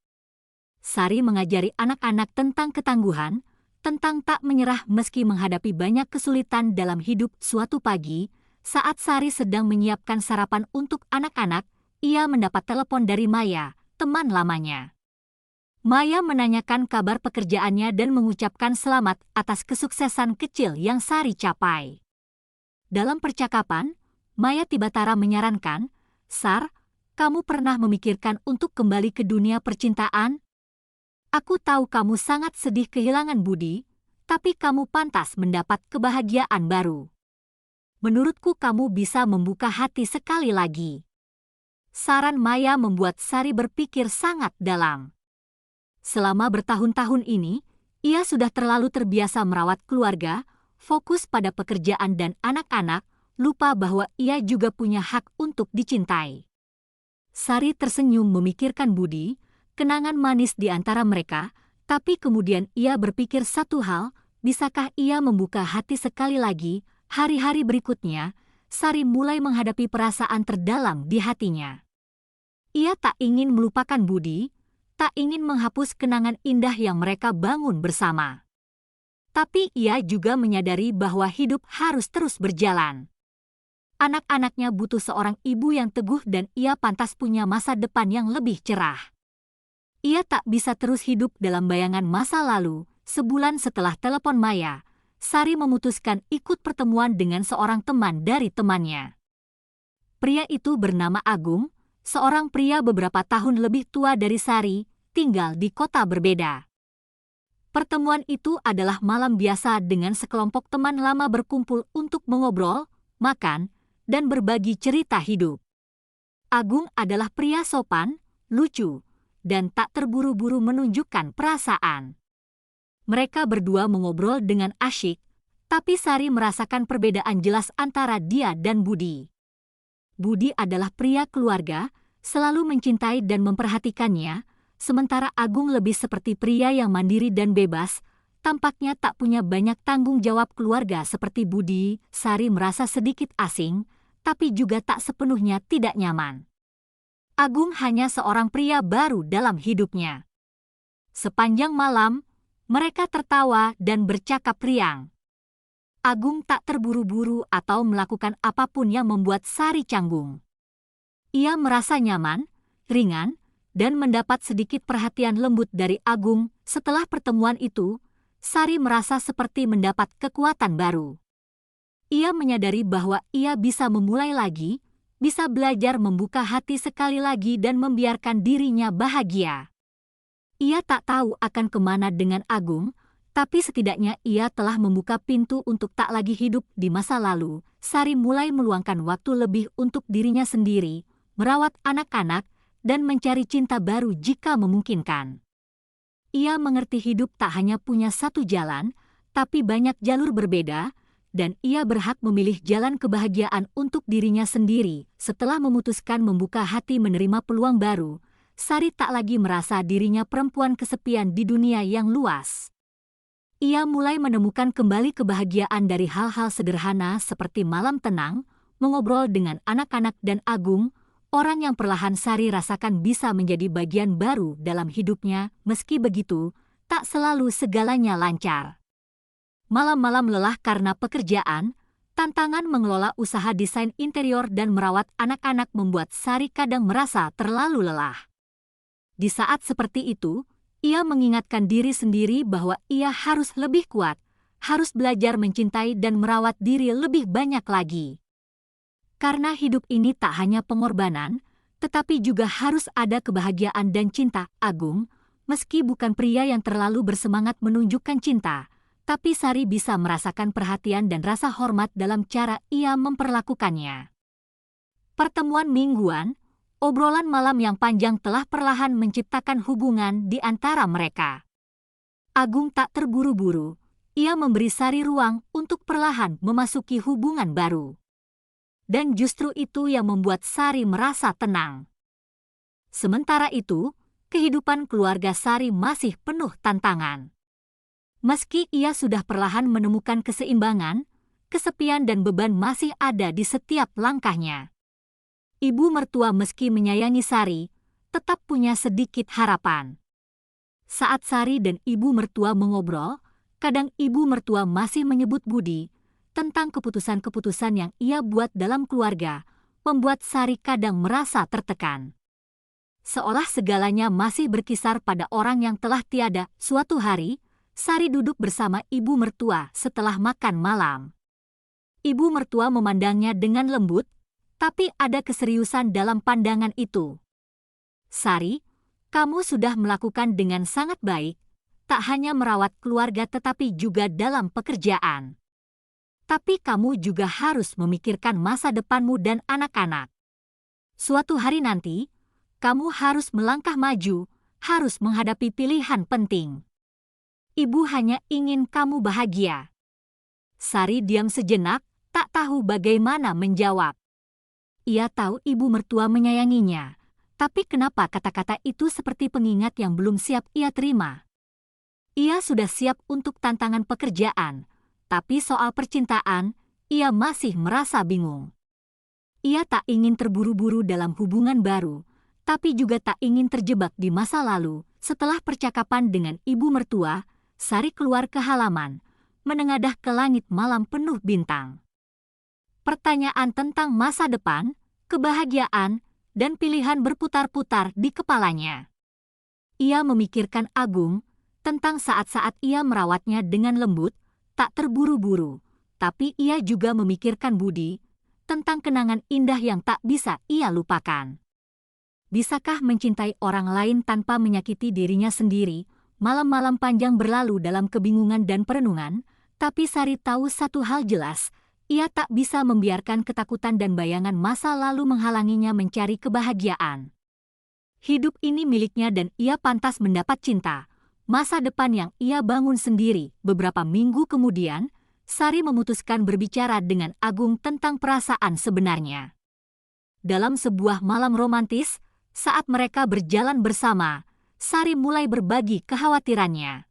[SPEAKER 1] Sari mengajari anak-anak tentang ketangguhan, tentang tak menyerah meski menghadapi banyak kesulitan dalam hidup. Suatu pagi, saat Sari sedang menyiapkan sarapan untuk anak-anak, ia mendapat telepon dari Maya, teman lamanya. Maya menanyakan kabar pekerjaannya dan mengucapkan selamat atas kesuksesan kecil yang Sari capai. Dalam percakapan, Maya tiba-tiba menyarankan, "Sar, kamu pernah memikirkan untuk kembali ke dunia percintaan? Aku tahu kamu sangat sedih kehilangan Budi, tapi kamu pantas mendapat kebahagiaan baru. Menurutku kamu bisa membuka hati sekali lagi." Saran Maya membuat Sari berpikir sangat dalam. Selama bertahun-tahun ini, ia sudah terlalu terbiasa merawat keluarga, fokus pada pekerjaan dan anak-anak, lupa bahwa ia juga punya hak untuk dicintai. Sari tersenyum memikirkan Budi, kenangan manis di antara mereka, tapi kemudian ia berpikir satu hal, bisakah ia membuka hati sekali lagi? Hari-hari berikutnya, Sari mulai menghadapi perasaan terdalam di hatinya. Ia tak ingin melupakan Budi, tak ingin menghapus kenangan indah yang mereka bangun bersama. Tapi ia juga menyadari bahwa hidup harus terus berjalan. Anak-anaknya butuh seorang ibu yang teguh dan ia pantas punya masa depan yang lebih cerah. Ia tak bisa terus hidup dalam bayangan masa lalu. Sebulan setelah telepon Maya, Sari memutuskan ikut pertemuan dengan seorang teman dari temannya. Pria itu bernama Agung, seorang pria beberapa tahun lebih tua dari Sari, tinggal di kota berbeda. Pertemuan itu adalah malam biasa dengan sekelompok teman lama berkumpul untuk mengobrol, makan, dan berbagi cerita hidup. Agung adalah pria sopan, lucu, dan tak terburu-buru menunjukkan perasaan. Mereka berdua mengobrol dengan asyik, tapi Sari merasakan perbedaan jelas antara dia dan Budi. Budi adalah pria keluarga, selalu mencintai dan memperhatikannya, sementara Agung lebih seperti pria yang mandiri dan bebas, tampaknya tak punya banyak tanggung jawab keluarga seperti Budi. Sari merasa sedikit asing, tapi juga tak sepenuhnya tidak nyaman. Agung hanya seorang pria baru dalam hidupnya. Sepanjang malam, mereka tertawa dan bercakap riang. Agung tak terburu-buru atau melakukan apapun yang membuat Sari canggung. Ia merasa nyaman, ringan, dan mendapat sedikit perhatian lembut dari Agung. Setelah pertemuan itu, Sari merasa seperti mendapat kekuatan baru. Ia menyadari bahwa ia bisa memulai lagi, bisa belajar membuka hati sekali lagi dan membiarkan dirinya bahagia. Ia tak tahu akan kemana dengan Agung, tapi setidaknya ia telah membuka pintu untuk tak lagi hidup di masa lalu. Sari mulai meluangkan waktu lebih untuk dirinya sendiri, merawat anak-anak, dan mencari cinta baru jika memungkinkan. Ia mengerti hidup tak hanya punya satu jalan, tapi banyak jalur berbeda, dan ia berhak memilih jalan kebahagiaan untuk dirinya sendiri. Setelah memutuskan membuka hati menerima peluang baru, Sari tak lagi merasa dirinya perempuan kesepian di dunia yang luas. Ia mulai menemukan kembali kebahagiaan dari hal-hal sederhana seperti malam tenang, mengobrol dengan anak-anak dan Agung, orang yang perlahan Sari rasakan bisa menjadi bagian baru dalam hidupnya. Meski begitu, tak selalu segalanya lancar. Malam-malam lelah karena pekerjaan, tantangan mengelola usaha desain interior dan merawat anak-anak membuat Sari kadang merasa terlalu lelah. Di saat seperti itu, ia mengingatkan diri sendiri bahwa ia harus lebih kuat, harus belajar mencintai dan merawat diri lebih banyak lagi. Karena hidup ini tak hanya pengorbanan, tetapi juga harus ada kebahagiaan dan cinta. Agung, meski bukan pria yang terlalu bersemangat menunjukkan cinta, tapi Sari bisa merasakan perhatian dan rasa hormat dalam cara ia memperlakukannya. Pertemuan mingguan, obrolan malam yang panjang telah perlahan menciptakan hubungan di antara mereka. Agung tak terburu-buru, ia memberi Sari ruang untuk perlahan memasuki hubungan baru. Dan justru itu yang membuat Sari merasa tenang. Sementara itu, kehidupan keluarga Sari masih penuh tantangan. Meski ia sudah perlahan menemukan keseimbangan, kesepian dan beban masih ada di setiap langkahnya. Ibu mertua meski menyayangi Sari, tetap punya sedikit harapan. Saat Sari dan ibu mertua mengobrol, kadang ibu mertua masih menyebut budi tentang keputusan-keputusan yang ia buat dalam keluarga, membuat Sari kadang merasa tertekan. Seolah segalanya masih berkisar pada orang yang telah tiada. Suatu hari, Sari duduk bersama ibu mertua setelah makan malam. Ibu mertua memandangnya dengan lembut, tapi ada keseriusan dalam pandangan itu. Sari, kamu sudah melakukan dengan sangat baik, tak hanya merawat keluarga tetapi juga dalam pekerjaan. Tapi kamu juga harus memikirkan masa depanmu dan anak-anak. Suatu hari nanti, kamu harus melangkah maju, harus menghadapi pilihan penting. Ibu hanya ingin kamu bahagia. Sari diam sejenak, tak tahu bagaimana menjawab. Ia tahu ibu mertua menyayanginya, tapi kenapa kata-kata itu seperti pengingat yang belum siap ia terima? Ia sudah siap untuk tantangan pekerjaan, tapi soal percintaan, ia masih merasa bingung. Ia tak ingin terburu-buru dalam hubungan baru, tapi juga tak ingin terjebak di masa lalu. Setelah percakapan dengan ibu mertua, Sari keluar ke halaman, menengadah ke langit malam penuh bintang. Pertanyaan tentang masa depan, kebahagiaan, dan pilihan berputar-putar di kepalanya. Ia memikirkan Agung, tentang saat-saat ia merawatnya dengan lembut, tak terburu-buru, tapi ia juga memikirkan budi, tentang kenangan indah yang tak bisa ia lupakan. Bisakah mencintai orang lain tanpa menyakiti dirinya sendiri? Malam-malam panjang berlalu dalam kebingungan dan perenungan, tapi Sari tahu satu hal jelas, ia tak bisa membiarkan ketakutan dan bayangan masa lalu menghalanginya mencari kebahagiaan. Hidup ini miliknya dan ia pantas mendapat cinta. Masa depan yang ia bangun sendiri. Beberapa minggu kemudian, Sari memutuskan berbicara dengan Agung tentang perasaan sebenarnya. Dalam sebuah malam romantis, saat mereka berjalan bersama, Sari mulai berbagi kekhawatirannya.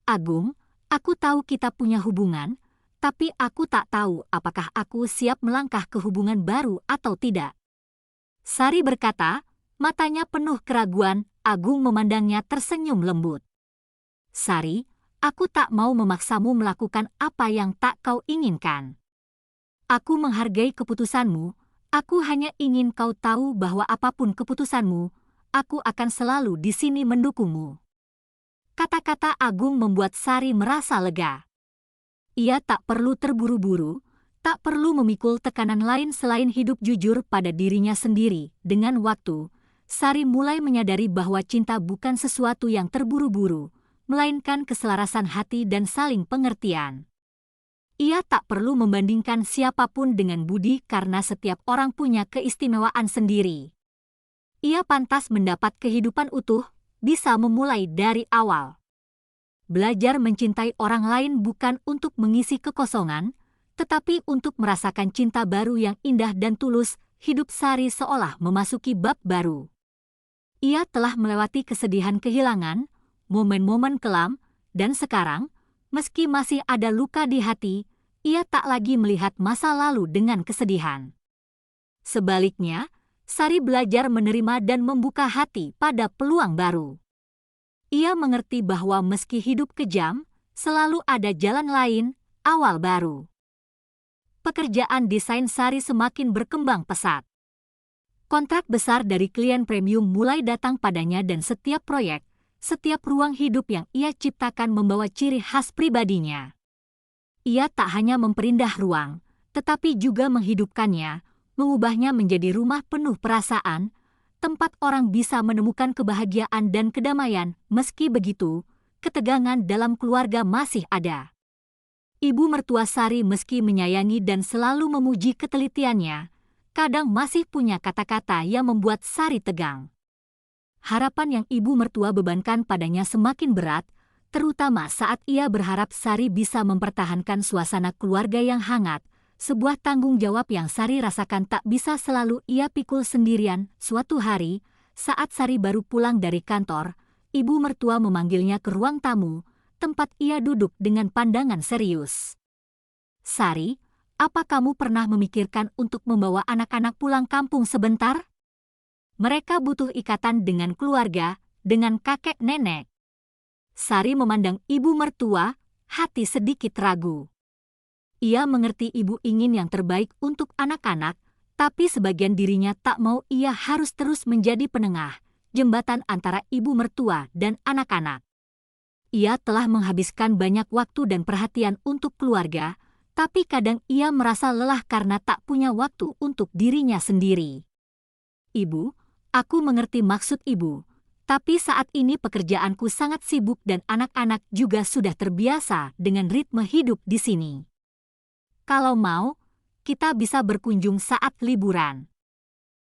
[SPEAKER 1] Agung, aku tahu kita punya hubungan, tapi aku tak tahu apakah aku siap melangkah ke hubungan baru atau tidak. Sari berkata, matanya penuh keraguan. Agung memandangnya tersenyum lembut. Sari, aku tak mau memaksamu melakukan apa yang tak kau inginkan. Aku menghargai keputusanmu, aku hanya ingin kau tahu bahwa apapun keputusanmu, aku akan selalu di sini mendukungmu. Kata-kata Agung membuat Sari merasa lega. Ia tak perlu terburu-buru, tak perlu memikul tekanan lain selain hidup jujur pada dirinya sendiri. Dengan waktu, Sari mulai menyadari bahwa cinta bukan sesuatu yang terburu-buru, melainkan keselarasan hati dan saling pengertian. Ia tak perlu membandingkan siapapun dengan Budi karena setiap orang punya keistimewaan sendiri. Ia pantas mendapat kehidupan utuh, bisa memulai dari awal. Belajar mencintai orang lain bukan untuk mengisi kekosongan, tetapi untuk merasakan cinta baru yang indah dan tulus. Hidup Sari seolah memasuki bab baru. Ia telah melewati kesedihan kehilangan, momen-momen kelam, dan sekarang, meski masih ada luka di hati, ia tak lagi melihat masa lalu dengan kesedihan. Sebaliknya, Sari belajar menerima dan membuka hati pada peluang baru. Ia mengerti bahwa meski hidup kejam, selalu ada jalan lain, awal baru. Pekerjaan desain Sari semakin berkembang pesat. Kontrak besar dari klien premium mulai datang padanya dan setiap proyek, setiap ruang hidup yang ia ciptakan membawa ciri khas pribadinya. Ia tak hanya memperindah ruang, tetapi juga menghidupkannya, mengubahnya menjadi rumah penuh perasaan, tempat orang bisa menemukan kebahagiaan dan kedamaian. Meski begitu, ketegangan dalam keluarga masih ada. Ibu mertua Sari meski menyayangi dan selalu memuji ketelitiannya, kadang masih punya kata-kata yang membuat Sari tegang. Harapan yang ibu mertua bebankan padanya semakin berat, terutama saat ia berharap Sari bisa mempertahankan suasana keluarga yang hangat, sebuah tanggung jawab yang Sari rasakan tak bisa selalu ia pikul sendirian. Suatu hari, saat Sari baru pulang dari kantor, ibu mertua memanggilnya ke ruang tamu, tempat ia duduk dengan pandangan serius. Sari, apa kamu pernah memikirkan untuk membawa anak-anak pulang kampung sebentar? Mereka butuh ikatan dengan keluarga, dengan kakek nenek. Sari memandang ibu mertua, hati sedikit ragu. Ia mengerti ibu ingin yang terbaik untuk anak-anak, tapi sebagian dirinya tak mau ia harus terus menjadi penengah, jembatan antara ibu mertua dan anak-anak. Ia telah menghabiskan banyak waktu dan perhatian untuk keluarga, tapi kadang ia merasa lelah karena tak punya waktu untuk dirinya sendiri. Ibu, aku mengerti maksud ibu, tapi saat ini pekerjaanku sangat sibuk dan anak-anak juga sudah terbiasa dengan ritme hidup di sini. Kalau mau, kita bisa berkunjung saat liburan.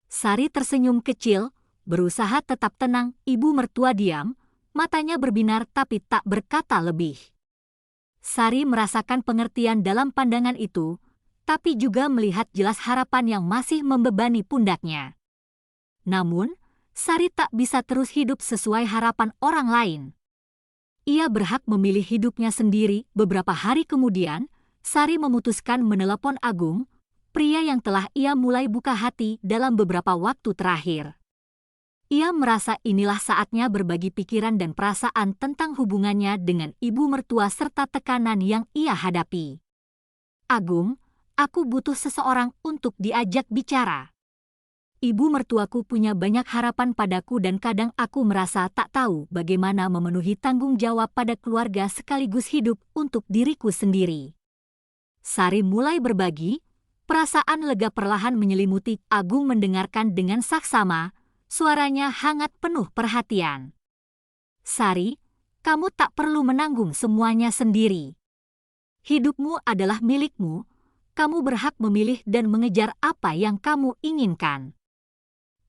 [SPEAKER 1] Sari tersenyum kecil, berusaha tetap tenang. Ibu mertua diam, matanya berbinar tapi tak berkata lebih. Sari merasakan pengertian dalam pandangan itu, tapi juga melihat jelas harapan yang masih membebani pundaknya. Namun, Sari tak bisa terus hidup sesuai harapan orang lain. Ia berhak memilih hidupnya sendiri. Beberapa hari kemudian, Sari memutuskan menelepon Agung, pria yang telah ia mulai buka hati dalam beberapa waktu terakhir. Ia merasa inilah saatnya berbagi pikiran dan perasaan tentang hubungannya dengan ibu mertua serta tekanan yang ia hadapi. Agung, aku butuh seseorang untuk diajak bicara. Ibu mertuaku punya banyak harapan padaku dan kadang aku merasa tak tahu bagaimana memenuhi tanggung jawab pada keluarga sekaligus hidup untuk diriku sendiri. Sari mulai berbagi, perasaan lega perlahan menyelimuti. Agung mendengarkan dengan saksama, suaranya hangat penuh perhatian. Sari, kamu tak perlu menanggung semuanya sendiri. Hidupmu adalah milikmu, kamu berhak memilih dan mengejar apa yang kamu inginkan.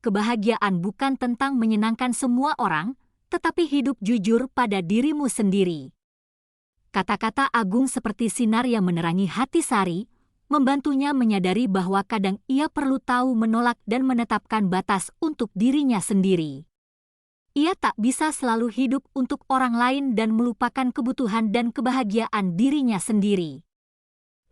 [SPEAKER 1] Kebahagiaan bukan tentang menyenangkan semua orang, tetapi hidup jujur pada dirimu sendiri. Kata-kata Agung seperti sinar yang menerangi hati Sari, membantunya menyadari bahwa kadang ia perlu tahu menolak dan menetapkan batas untuk dirinya sendiri. Ia tak bisa selalu hidup untuk orang lain dan melupakan kebutuhan dan kebahagiaan dirinya sendiri.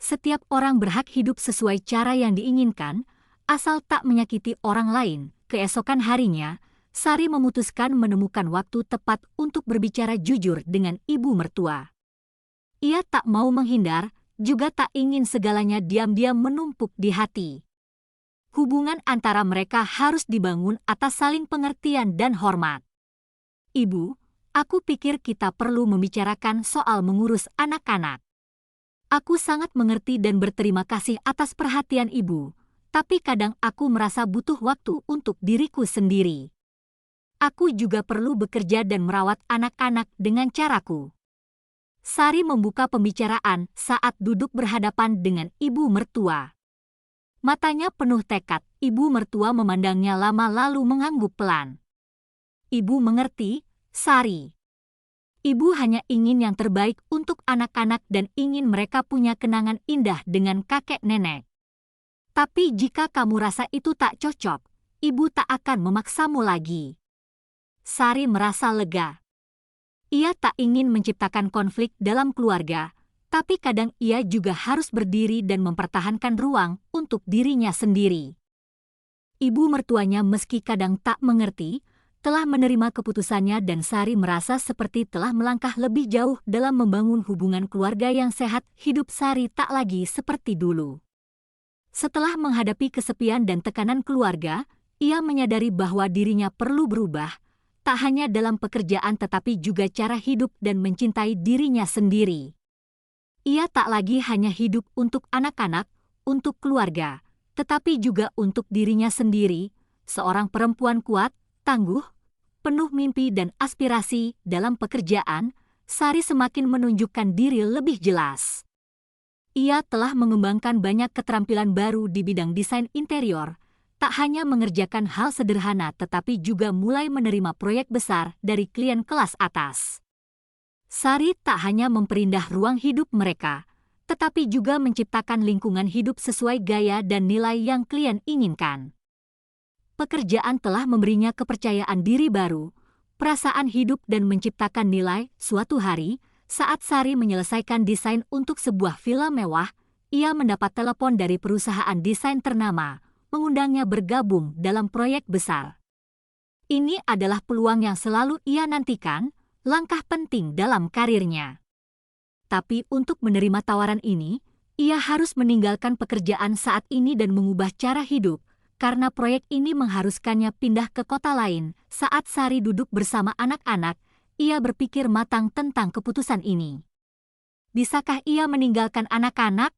[SPEAKER 1] Setiap orang berhak hidup sesuai cara yang diinginkan, asal tak menyakiti orang lain. Keesokan harinya, Sari memutuskan menemukan waktu tepat untuk berbicara jujur dengan ibu mertua. Ia tak mau menghindar, juga tak ingin segalanya diam-diam menumpuk di hati. Hubungan antara mereka harus dibangun atas saling pengertian dan hormat. Ibu, aku pikir kita perlu membicarakan soal mengurus anak-anak. Aku sangat mengerti dan berterima kasih atas perhatian ibu, tapi kadang aku merasa butuh waktu untuk diriku sendiri. Aku juga perlu bekerja dan merawat anak-anak dengan caraku. Sari membuka pembicaraan saat duduk berhadapan dengan ibu mertua. Matanya penuh tekad, ibu mertua memandangnya lama lalu mengangguk pelan. Ibu mengerti, Sari. Ibu hanya ingin yang terbaik untuk anak-anak dan ingin mereka punya kenangan indah dengan kakek nenek. Tapi jika kamu rasa itu tak cocok, ibu tak akan memaksamu lagi. Sari merasa lega. Ia tak ingin menciptakan konflik dalam keluarga, tapi kadang ia juga harus berdiri dan mempertahankan ruang untuk dirinya sendiri. Ibu mertuanya meski kadang tak mengerti, telah menerima keputusannya dan Sari merasa seperti telah melangkah lebih jauh dalam membangun hubungan keluarga yang sehat. Hidup Sari tak lagi seperti dulu. Setelah menghadapi kesepian dan tekanan keluarga, ia menyadari bahwa dirinya perlu berubah, tak hanya dalam pekerjaan tetapi juga cara hidup dan mencintai dirinya sendiri. Ia tak lagi hanya hidup untuk anak-anak, untuk keluarga, tetapi juga untuk dirinya sendiri, seorang perempuan kuat, tangguh, penuh mimpi dan aspirasi. Dalam pekerjaan, Sari semakin menunjukkan diri lebih jelas. Ia telah mengembangkan banyak keterampilan baru di bidang desain interior, tak hanya mengerjakan hal sederhana tetapi juga mulai menerima proyek besar dari klien kelas atas. Sari tak hanya memperindah ruang hidup mereka, tetapi juga menciptakan lingkungan hidup sesuai gaya dan nilai yang klien inginkan. Pekerjaan telah memberinya kepercayaan diri baru, perasaan hidup dan menciptakan nilai. Suatu hari, saat Sari menyelesaikan desain untuk sebuah villa mewah, ia mendapat telepon dari perusahaan desain ternama, mengundangnya bergabung dalam proyek besar. Ini adalah peluang yang selalu ia nantikan, langkah penting dalam karirnya. Tapi untuk menerima tawaran ini, ia harus meninggalkan pekerjaan saat ini dan mengubah cara hidup, karena proyek ini mengharuskannya pindah ke kota lain. Saat Sari duduk bersama anak-anak, ia berpikir matang tentang keputusan ini. Bisakah ia meninggalkan anak-anak?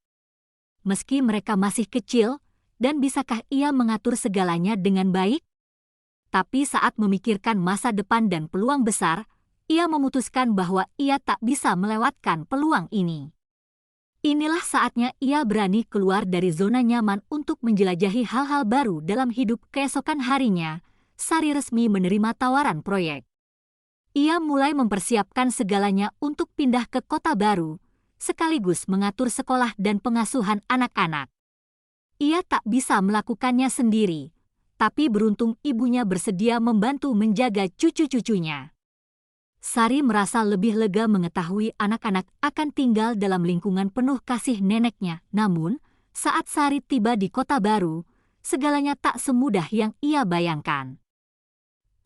[SPEAKER 1] Meski mereka masih kecil, dan bisakah ia mengatur segalanya dengan baik? Tapi saat memikirkan masa depan dan peluang besar, ia memutuskan bahwa ia tak bisa melewatkan peluang ini. Inilah saatnya ia berani keluar dari zona nyaman untuk menjelajahi hal-hal baru dalam hidup. Keesokan harinya, Sari resmi menerima tawaran proyek. Ia mulai mempersiapkan segalanya untuk pindah ke kota baru, sekaligus mengatur sekolah dan pengasuhan anak-anak. Ia tak bisa melakukannya sendiri, tapi beruntung ibunya bersedia membantu menjaga cucu-cucunya. Sari merasa lebih lega mengetahui anak-anak akan tinggal dalam lingkungan penuh kasih neneknya. Namun, saat Sari tiba di kota baru, segalanya tak semudah yang ia bayangkan.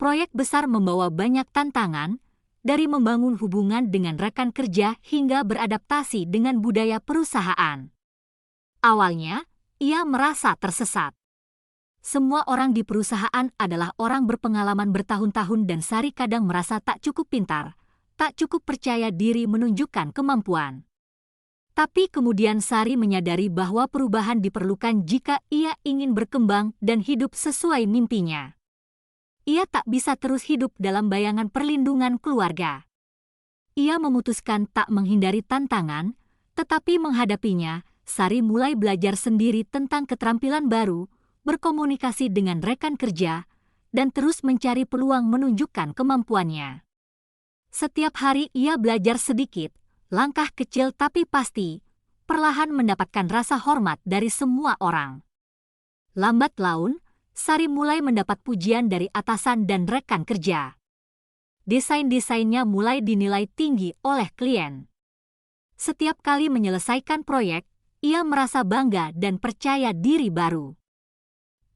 [SPEAKER 1] Proyek besar membawa banyak tantangan, dari membangun hubungan dengan rekan kerja hingga beradaptasi dengan budaya perusahaan. Awalnya, ia merasa tersesat. Semua orang di perusahaan adalah orang berpengalaman bertahun-tahun dan Sari kadang merasa tak cukup pintar, tak cukup percaya diri menunjukkan kemampuan. Tapi kemudian Sari menyadari bahwa perubahan diperlukan jika ia ingin berkembang dan hidup sesuai mimpinya. Ia tak bisa terus hidup dalam bayangan perlindungan keluarga. Ia memutuskan tak menghindari tantangan, tetapi menghadapinya. Sari mulai belajar sendiri tentang keterampilan baru, berkomunikasi dengan rekan kerja, dan terus mencari peluang menunjukkan kemampuannya. Setiap hari ia belajar sedikit, langkah kecil tapi pasti, perlahan mendapatkan rasa hormat dari semua orang. Lambat laun, Sari mulai mendapat pujian dari atasan dan rekan kerja. Desain-desainnya mulai dinilai tinggi oleh klien. Setiap kali menyelesaikan proyek, ia merasa bangga dan percaya diri baru.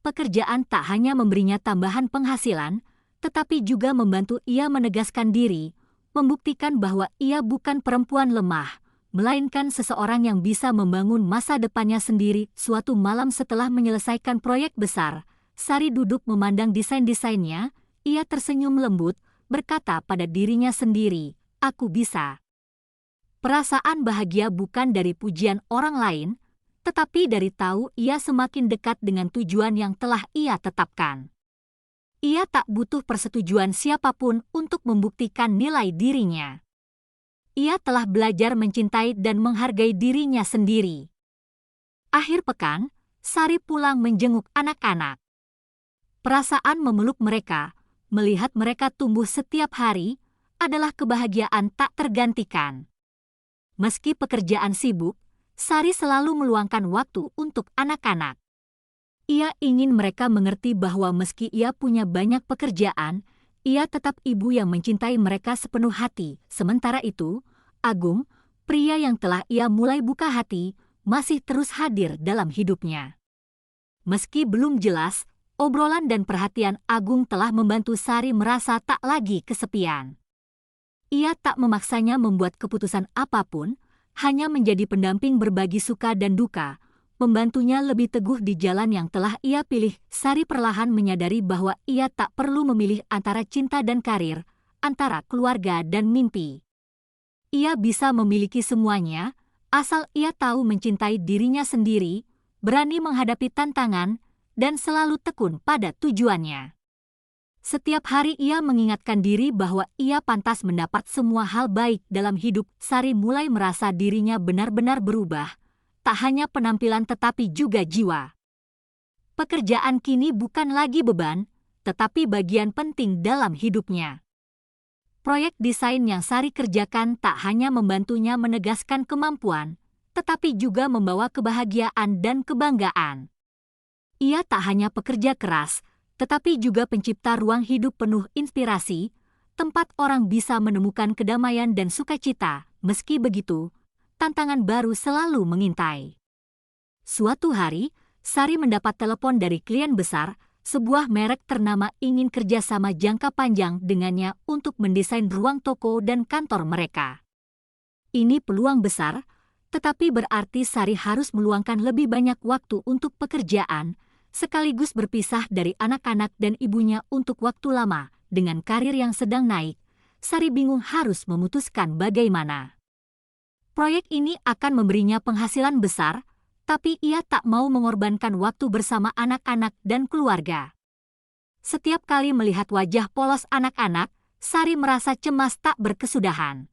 [SPEAKER 1] Pekerjaan tak hanya memberinya tambahan penghasilan, tetapi juga membantu ia menegaskan diri, membuktikan bahwa ia bukan perempuan lemah, melainkan seseorang yang bisa membangun masa depannya sendiri. Suatu malam setelah menyelesaikan proyek besar, Sari duduk memandang desain-desainnya. Ia tersenyum lembut, berkata pada dirinya sendiri, "Aku bisa." Perasaan bahagia bukan dari pujian orang lain, tetapi dari tahu ia semakin dekat dengan tujuan yang telah ia tetapkan. Ia tak butuh persetujuan siapapun untuk membuktikan nilai dirinya. Ia telah belajar mencintai dan menghargai dirinya sendiri. Akhir pekan, Sari pulang menjenguk anak-anak. Perasaan memeluk mereka, melihat mereka tumbuh setiap hari, adalah kebahagiaan tak tergantikan. Meski pekerjaan sibuk, Sari selalu meluangkan waktu untuk anak-anak. Ia ingin mereka mengerti bahwa meski ia punya banyak pekerjaan, ia tetap ibu yang mencintai mereka sepenuh hati. Sementara itu, Agung, pria yang telah ia mulai buka hati, masih terus hadir dalam hidupnya. Meski belum jelas, obrolan dan perhatian Agung telah membantu Sari merasa tak lagi kesepian. Ia tak memaksanya membuat keputusan apapun, hanya menjadi pendamping berbagi suka dan duka, membantunya lebih teguh di jalan yang telah ia pilih. Sari perlahan menyadari bahwa ia tak perlu memilih antara cinta dan karir, antara keluarga dan mimpi. Ia bisa memiliki semuanya, asal ia tahu mencintai dirinya sendiri, berani menghadapi tantangan, dan selalu tekun pada tujuannya. Setiap hari ia mengingatkan diri bahwa ia pantas mendapat semua hal baik dalam hidup. Sari mulai merasa dirinya benar-benar berubah, tak hanya penampilan tetapi juga jiwa. Pekerjaan kini bukan lagi beban, tetapi bagian penting dalam hidupnya. Proyek desain yang Sari kerjakan tak hanya membantunya menegaskan kemampuan, tetapi juga membawa kebahagiaan dan kebanggaan. Ia tak hanya pekerja keras, tetapi juga pencipta ruang hidup penuh inspirasi, tempat orang bisa menemukan kedamaian dan sukacita. Meski begitu, tantangan baru selalu mengintai. Suatu hari, Sari mendapat telepon dari klien besar, sebuah merek ternama ingin kerjasama jangka panjang dengannya untuk mendesain ruang toko dan kantor mereka. Ini peluang besar, tetapi berarti Sari harus meluangkan lebih banyak waktu untuk pekerjaan, sekaligus berpisah dari anak-anak dan ibunya untuk waktu lama. Dengan karir yang sedang naik, Sari bingung harus memutuskan bagaimana. Proyek ini akan memberinya penghasilan besar, tapi ia tak mau mengorbankan waktu bersama anak-anak dan keluarga. Setiap kali melihat wajah polos anak-anak, Sari merasa cemas tak berkesudahan.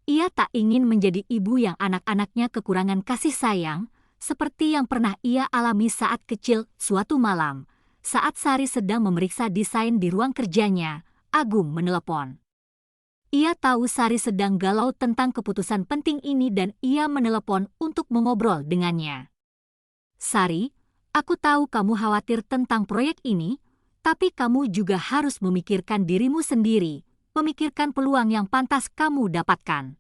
[SPEAKER 1] Ia tak ingin menjadi ibu yang anak-anaknya kekurangan kasih sayang, seperti yang pernah ia alami saat kecil. Suatu malam, saat Sari sedang memeriksa desain di ruang kerjanya, Agung menelepon. Ia tahu Sari sedang galau tentang keputusan penting ini dan ia menelepon untuk mengobrol dengannya. "Sari, aku tahu kamu khawatir tentang proyek ini, tapi kamu juga harus memikirkan dirimu sendiri, memikirkan peluang yang pantas kamu dapatkan.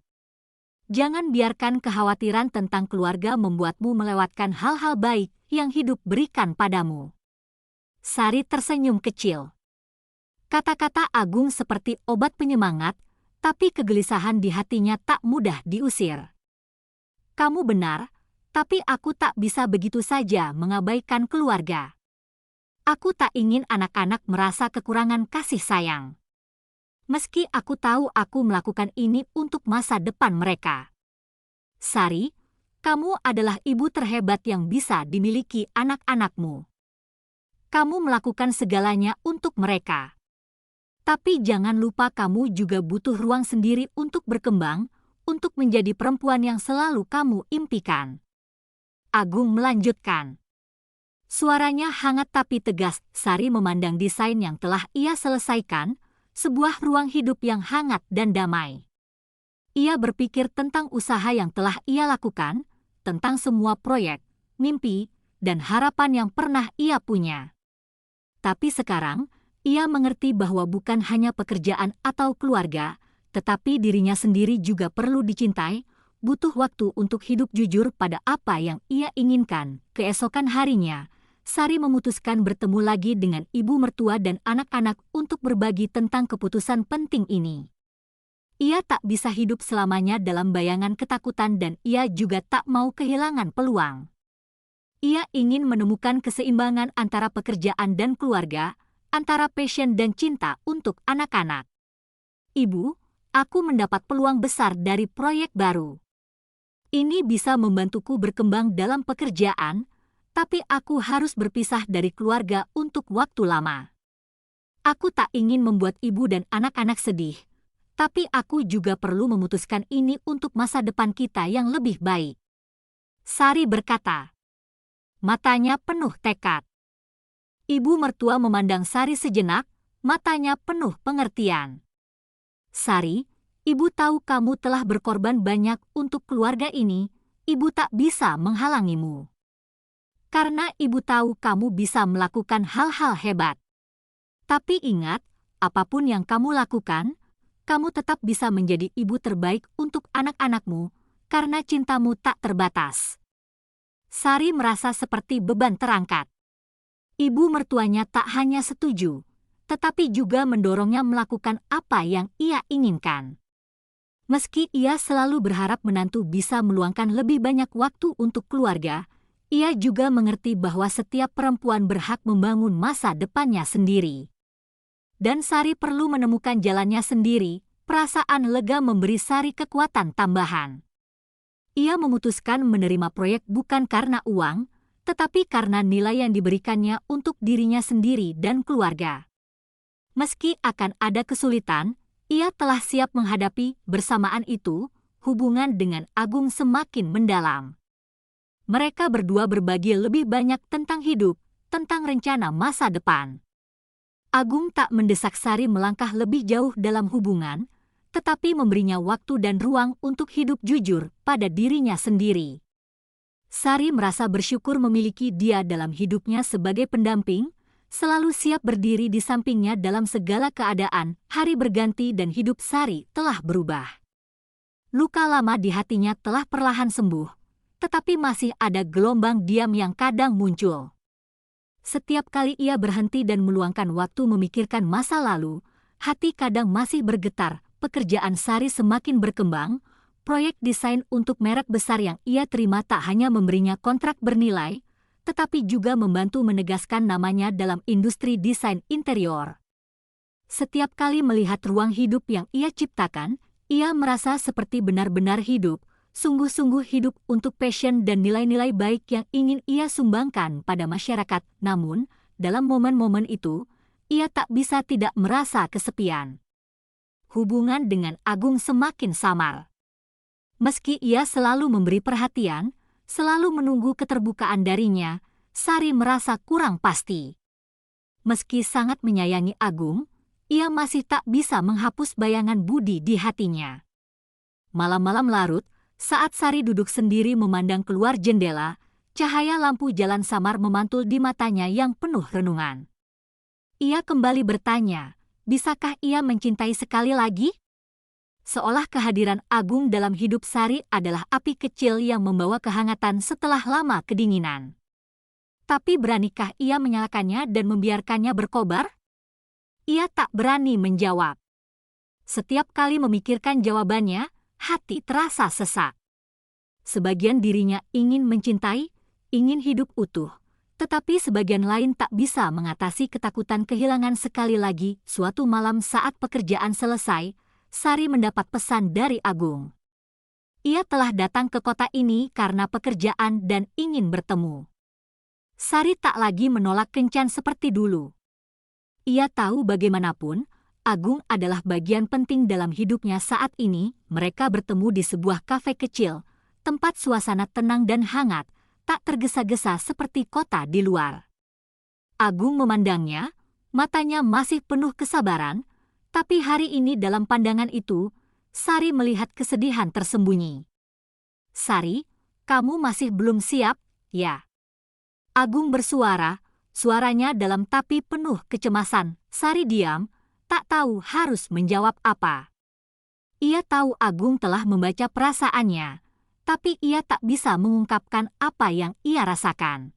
[SPEAKER 1] Jangan biarkan kekhawatiran tentang keluarga membuatmu melewatkan hal-hal baik yang hidup berikan padamu." Sari tersenyum kecil. Kata-kata Agung seperti obat penyemangat, tapi kegelisahan di hatinya tak mudah diusir. "Kamu benar, tapi aku tak bisa begitu saja mengabaikan keluarga. Aku tak ingin anak-anak merasa kekurangan kasih sayang. Meski aku tahu aku melakukan ini untuk masa depan mereka. Sari, kamu adalah ibu terhebat yang bisa dimiliki anak-anakmu. Kamu melakukan segalanya untuk mereka. Tapi jangan lupa kamu juga butuh ruang sendiri untuk berkembang, untuk menjadi perempuan yang selalu kamu impikan." Agung melanjutkan. Suaranya hangat tapi tegas. Sari memandang desain yang telah ia selesaikan, sebuah ruang hidup yang hangat dan damai. Ia berpikir tentang usaha yang telah ia lakukan, tentang semua proyek, mimpi, dan harapan yang pernah ia punya. Tapi sekarang, ia mengerti bahwa bukan hanya pekerjaan atau keluarga, tetapi dirinya sendiri juga perlu dicintai, butuh waktu untuk hidup jujur pada apa yang ia inginkan. Keesokan harinya, Sari memutuskan bertemu lagi dengan ibu mertua dan anak-anak untuk berbagi tentang keputusan penting ini. Ia tak bisa hidup selamanya dalam bayangan ketakutan dan ia juga tak mau kehilangan peluang. Ia ingin menemukan keseimbangan antara pekerjaan dan keluarga, antara passion dan cinta untuk anak-anak. Ibu, aku mendapat peluang besar dari proyek baru. Ini bisa membantuku berkembang dalam pekerjaan, tapi aku harus berpisah dari keluarga untuk waktu lama. Aku tak ingin membuat ibu dan anak-anak sedih, tapi aku juga perlu memutuskan ini untuk masa depan kita yang lebih baik. Sari berkata. Matanya penuh tekad. Ibu mertua memandang Sari sejenak, matanya penuh pengertian. Sari, ibu tahu kamu telah berkorban banyak untuk keluarga ini, ibu tak bisa menghalangimu. Karena ibu tahu kamu bisa melakukan hal-hal hebat. Tapi ingat, apapun yang kamu lakukan, kamu tetap bisa menjadi ibu terbaik untuk anak-anakmu, karena cintamu tak terbatas. Sari merasa seperti beban terangkat. Ibu mertuanya tak hanya setuju, tetapi juga mendorongnya melakukan apa yang ia inginkan. Meski ia selalu berharap menantu bisa meluangkan lebih banyak waktu untuk keluarga, ia juga mengerti bahwa setiap perempuan berhak membangun masa depannya sendiri. Dan Sari perlu menemukan jalannya sendiri, perasaan lega memberi Sari kekuatan tambahan. Ia memutuskan menerima proyek bukan karena uang, tetapi karena nilai yang diberikannya untuk dirinya sendiri dan keluarga. Meski akan ada kesulitan, ia telah siap menghadapi. Bersamaan itu, hubungan dengan Agung semakin mendalam. Mereka berdua berbagi lebih banyak tentang hidup, tentang rencana masa depan. Agung tak mendesak Sari melangkah lebih jauh dalam hubungan, tetapi memberinya waktu dan ruang untuk hidup jujur pada dirinya sendiri. Sari merasa bersyukur memiliki dia dalam hidupnya sebagai pendamping, selalu siap berdiri di sampingnya dalam segala keadaan. Hari berganti dan hidup Sari telah berubah. Luka lama di hatinya telah perlahan sembuh, tetapi masih ada gelombang diam yang kadang muncul. Setiap kali ia berhenti dan meluangkan waktu memikirkan masa lalu, hati kadang masih bergetar. Pekerjaan Sari semakin berkembang, proyek desain untuk merek besar yang ia terima tak hanya memberinya kontrak bernilai, tetapi juga membantu menegaskan namanya dalam industri desain interior. Setiap kali melihat ruang hidup yang ia ciptakan, ia merasa seperti benar-benar hidup, sungguh-sungguh hidup untuk passion dan nilai-nilai baik yang ingin ia sumbangkan pada masyarakat. Namun, dalam momen-momen itu, ia tak bisa tidak merasa kesepian. Hubungan dengan Agung semakin samar. Meski ia selalu memberi perhatian, selalu menunggu keterbukaan darinya, Sari merasa kurang pasti. Meski sangat menyayangi Agung, ia masih tak bisa menghapus bayangan budi di hatinya. Malam-malam larut, saat Sari duduk sendiri memandang keluar jendela, cahaya lampu jalan samar memantul di matanya yang penuh renungan. Ia kembali bertanya, bisakah ia mencintai sekali lagi? Seolah kehadiran Agung dalam hidup Sari adalah api kecil yang membawa kehangatan setelah lama kedinginan. Tapi beranikah ia menyalakannya dan membiarkannya berkobar? Ia tak berani menjawab. Setiap kali memikirkan jawabannya, hati terasa sesak. Sebagian dirinya ingin mencintai, ingin hidup utuh. Tetapi sebagian lain tak bisa mengatasi ketakutan kehilangan sekali lagi. Suatu malam saat pekerjaan selesai, Sari mendapat pesan dari Agung. Ia telah datang ke kota ini karena pekerjaan dan ingin bertemu. Sari tak lagi menolak kencan seperti dulu. Ia tahu bagaimanapun, Agung adalah bagian penting dalam hidupnya saat ini. Mereka bertemu di sebuah kafe kecil, tempat suasana tenang dan hangat, tak tergesa-gesa seperti kota di luar. Agung memandangnya, matanya masih penuh kesabaran, tapi hari ini dalam pandangan itu, Sari melihat kesedihan tersembunyi. Sari, kamu masih belum siap, ya? Agung bersuara, suaranya dalam tapi penuh kecemasan. Sari diam, tak tahu harus menjawab apa. Ia tahu Agung telah membaca perasaannya, tapi ia tak bisa mengungkapkan apa yang ia rasakan.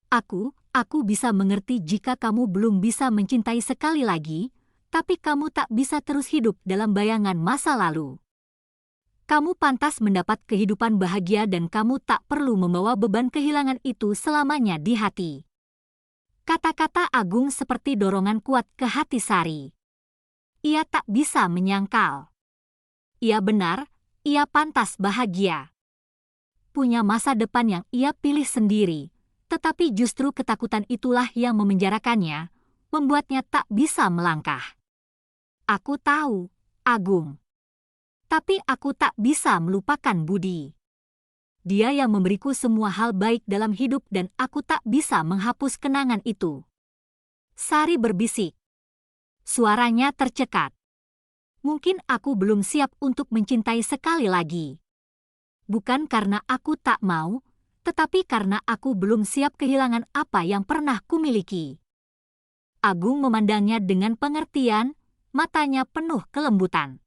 [SPEAKER 1] Aku bisa mengerti jika kamu belum bisa mencintai sekali lagi, tapi kamu tak bisa terus hidup dalam bayangan masa lalu. Kamu pantas mendapat kehidupan bahagia dan kamu tak perlu membawa beban kehilangan itu selamanya di hati. Kata-kata Agung seperti dorongan kuat ke hati Sari. Ia tak bisa menyangkal. Ia benar, ia pantas bahagia. Punya masa depan yang ia pilih sendiri. Tetapi justru ketakutan itulah yang memenjarakannya, membuatnya tak bisa melangkah. Aku tahu, Agung. Tapi aku tak bisa melupakan Budi. Dia yang memberiku semua hal baik dalam hidup dan aku tak bisa menghapus kenangan itu. Sari berbisik. Suaranya tercekat. Mungkin aku belum siap untuk mencintai sekali lagi. Bukan karena aku tak mau, tetapi karena aku belum siap kehilangan apa yang pernah kumiliki. Agung memandangnya dengan pengertian, matanya penuh kelembutan.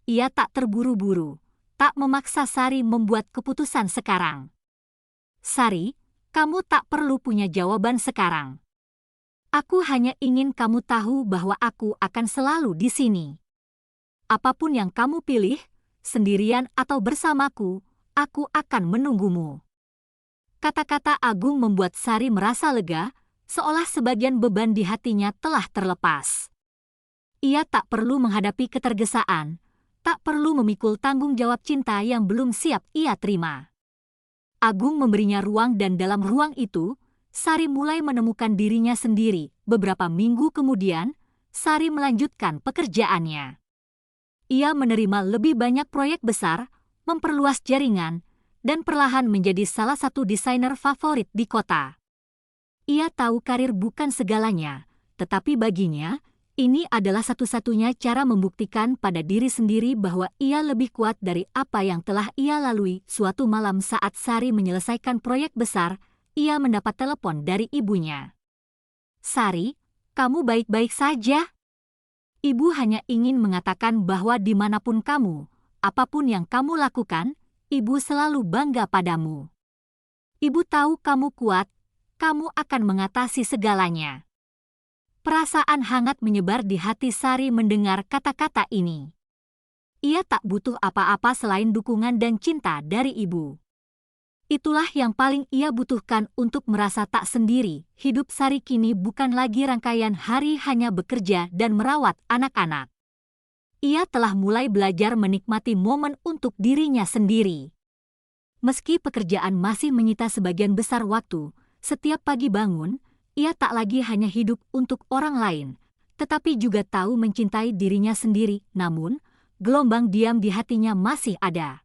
[SPEAKER 1] Ia tak terburu-buru, tak memaksa Sari membuat keputusan sekarang. Sari, kamu tak perlu punya jawaban sekarang. Aku hanya ingin kamu tahu bahwa aku akan selalu di sini. Apapun yang kamu pilih, sendirian atau bersamaku, aku akan menunggumu. Kata-kata Agung membuat Sari merasa lega, seolah sebagian beban di hatinya telah terlepas. Ia tak perlu menghadapi ketergesaan, tak perlu memikul tanggung jawab cinta yang belum siap ia terima. Agung memberinya ruang dan dalam ruang itu, Sari mulai menemukan dirinya sendiri. Beberapa minggu kemudian, Sari melanjutkan pekerjaannya. Ia menerima lebih banyak proyek besar, memperluas jaringan, dan perlahan menjadi salah satu desainer favorit di kota. Ia tahu karir bukan segalanya, tetapi baginya, ini adalah satu-satunya cara membuktikan pada diri sendiri bahwa ia lebih kuat dari apa yang telah ia lalui. Suatu malam saat Sari menyelesaikan proyek besar, ia mendapat telepon dari ibunya. Sari, kamu baik-baik saja? Ibu hanya ingin mengatakan bahwa dimanapun kamu, apapun yang kamu lakukan, Ibu selalu bangga padamu. Ibu tahu kamu kuat, kamu akan mengatasi segalanya. Perasaan hangat menyebar di hati Sari mendengar kata-kata ini. Ia tak butuh apa-apa selain dukungan dan cinta dari ibu. Itulah yang paling ia butuhkan untuk merasa tak sendiri. Hidup Sari kini bukan lagi rangkaian hari hanya bekerja dan merawat anak-anak. Ia telah mulai belajar menikmati momen untuk dirinya sendiri. Meski pekerjaan masih menyita sebagian besar waktu, setiap pagi bangun, ia tak lagi hanya hidup untuk orang lain, tetapi juga tahu mencintai dirinya sendiri. Namun, gelombang diam di hatinya masih ada.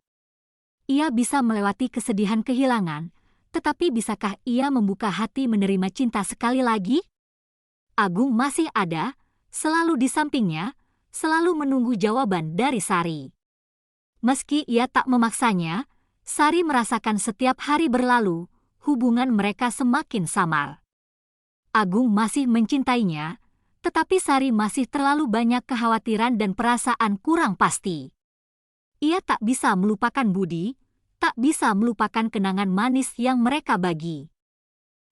[SPEAKER 1] Ia bisa melewati kesedihan kehilangan, tetapi bisakah ia membuka hati menerima cinta sekali lagi? Agung masih ada, selalu di sampingnya, selalu menunggu jawaban dari Sari. Meski ia tak memaksanya, Sari merasakan setiap hari berlalu, hubungan mereka semakin samar. Agung masih mencintainya, tetapi Sari masih terlalu banyak kekhawatiran dan perasaan kurang pasti. Ia tak bisa melupakan Budi, tak bisa melupakan kenangan manis yang mereka bagi.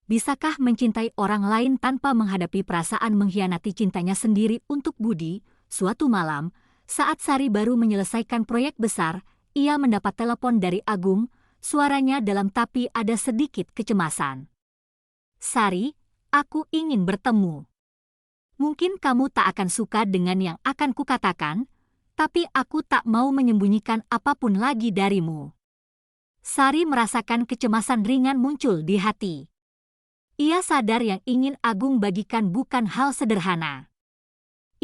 [SPEAKER 1] Bisakah mencintai orang lain tanpa menghadapi perasaan mengkhianati cintanya sendiri untuk Budi? Suatu malam, saat Sari baru menyelesaikan proyek besar, ia mendapat telepon dari Agung, suaranya dalam tapi ada sedikit kecemasan. Sari, aku ingin bertemu. Mungkin kamu tak akan suka dengan yang akan kukatakan, tapi aku tak mau menyembunyikan apapun lagi darimu. Sari merasakan kecemasan ringan muncul di hati. Ia sadar yang ingin Agung bagikan bukan hal sederhana.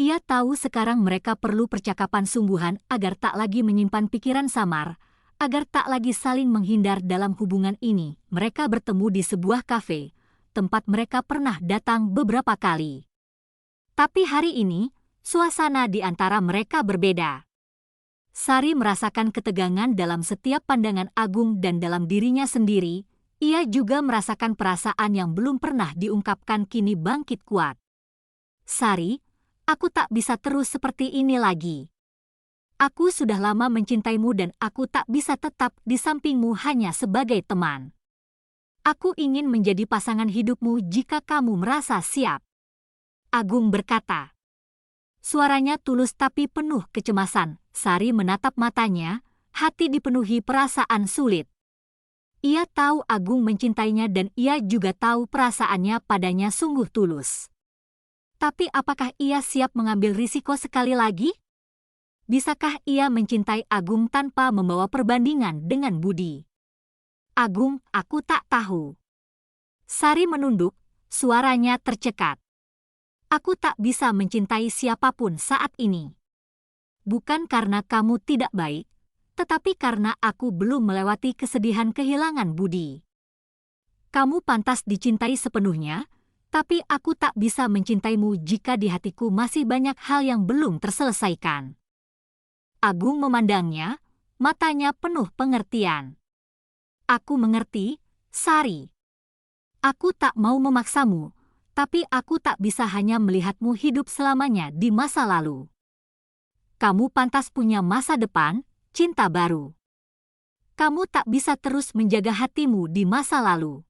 [SPEAKER 1] Ia tahu sekarang mereka perlu percakapan sungguhan agar tak lagi menyimpan pikiran samar, agar tak lagi saling menghindar dalam hubungan ini. Mereka bertemu di sebuah kafe, tempat mereka pernah datang beberapa kali. Tapi hari ini, suasana di antara mereka berbeda. Sari merasakan ketegangan dalam setiap pandangan Agung dan dalam dirinya sendiri. Ia juga merasakan perasaan yang belum pernah diungkapkan kini bangkit kuat. Sari, aku tak bisa terus seperti ini lagi. Aku sudah lama mencintaimu dan aku tak bisa tetap di sampingmu hanya sebagai teman. Aku ingin menjadi pasangan hidupmu jika kamu merasa siap. Agung berkata. Suaranya tulus tapi penuh kecemasan. Sari menatap matanya, hati dipenuhi perasaan sulit. Ia tahu Agung mencintainya dan ia juga tahu perasaannya padanya sungguh tulus. Tapi apakah ia siap mengambil risiko sekali lagi? Bisakah ia mencintai Agung tanpa membawa perbandingan dengan Budi? Agung, aku tak tahu. Sari menunduk, suaranya tercekat. Aku tak bisa mencintai siapapun saat ini. Bukan karena kamu tidak baik, tetapi karena aku belum melewati kesedihan kehilangan Budi. Kamu pantas dicintai sepenuhnya, tapi aku tak bisa mencintaimu jika di hatiku masih banyak hal yang belum terselesaikan. Agung memandangnya, matanya penuh pengertian. Aku mengerti, Sari. Aku tak mau memaksamu, tapi aku tak bisa hanya melihatmu hidup selamanya di masa lalu. Kamu pantas punya masa depan, cinta baru. Kamu tak bisa terus menjaga hatimu di masa lalu.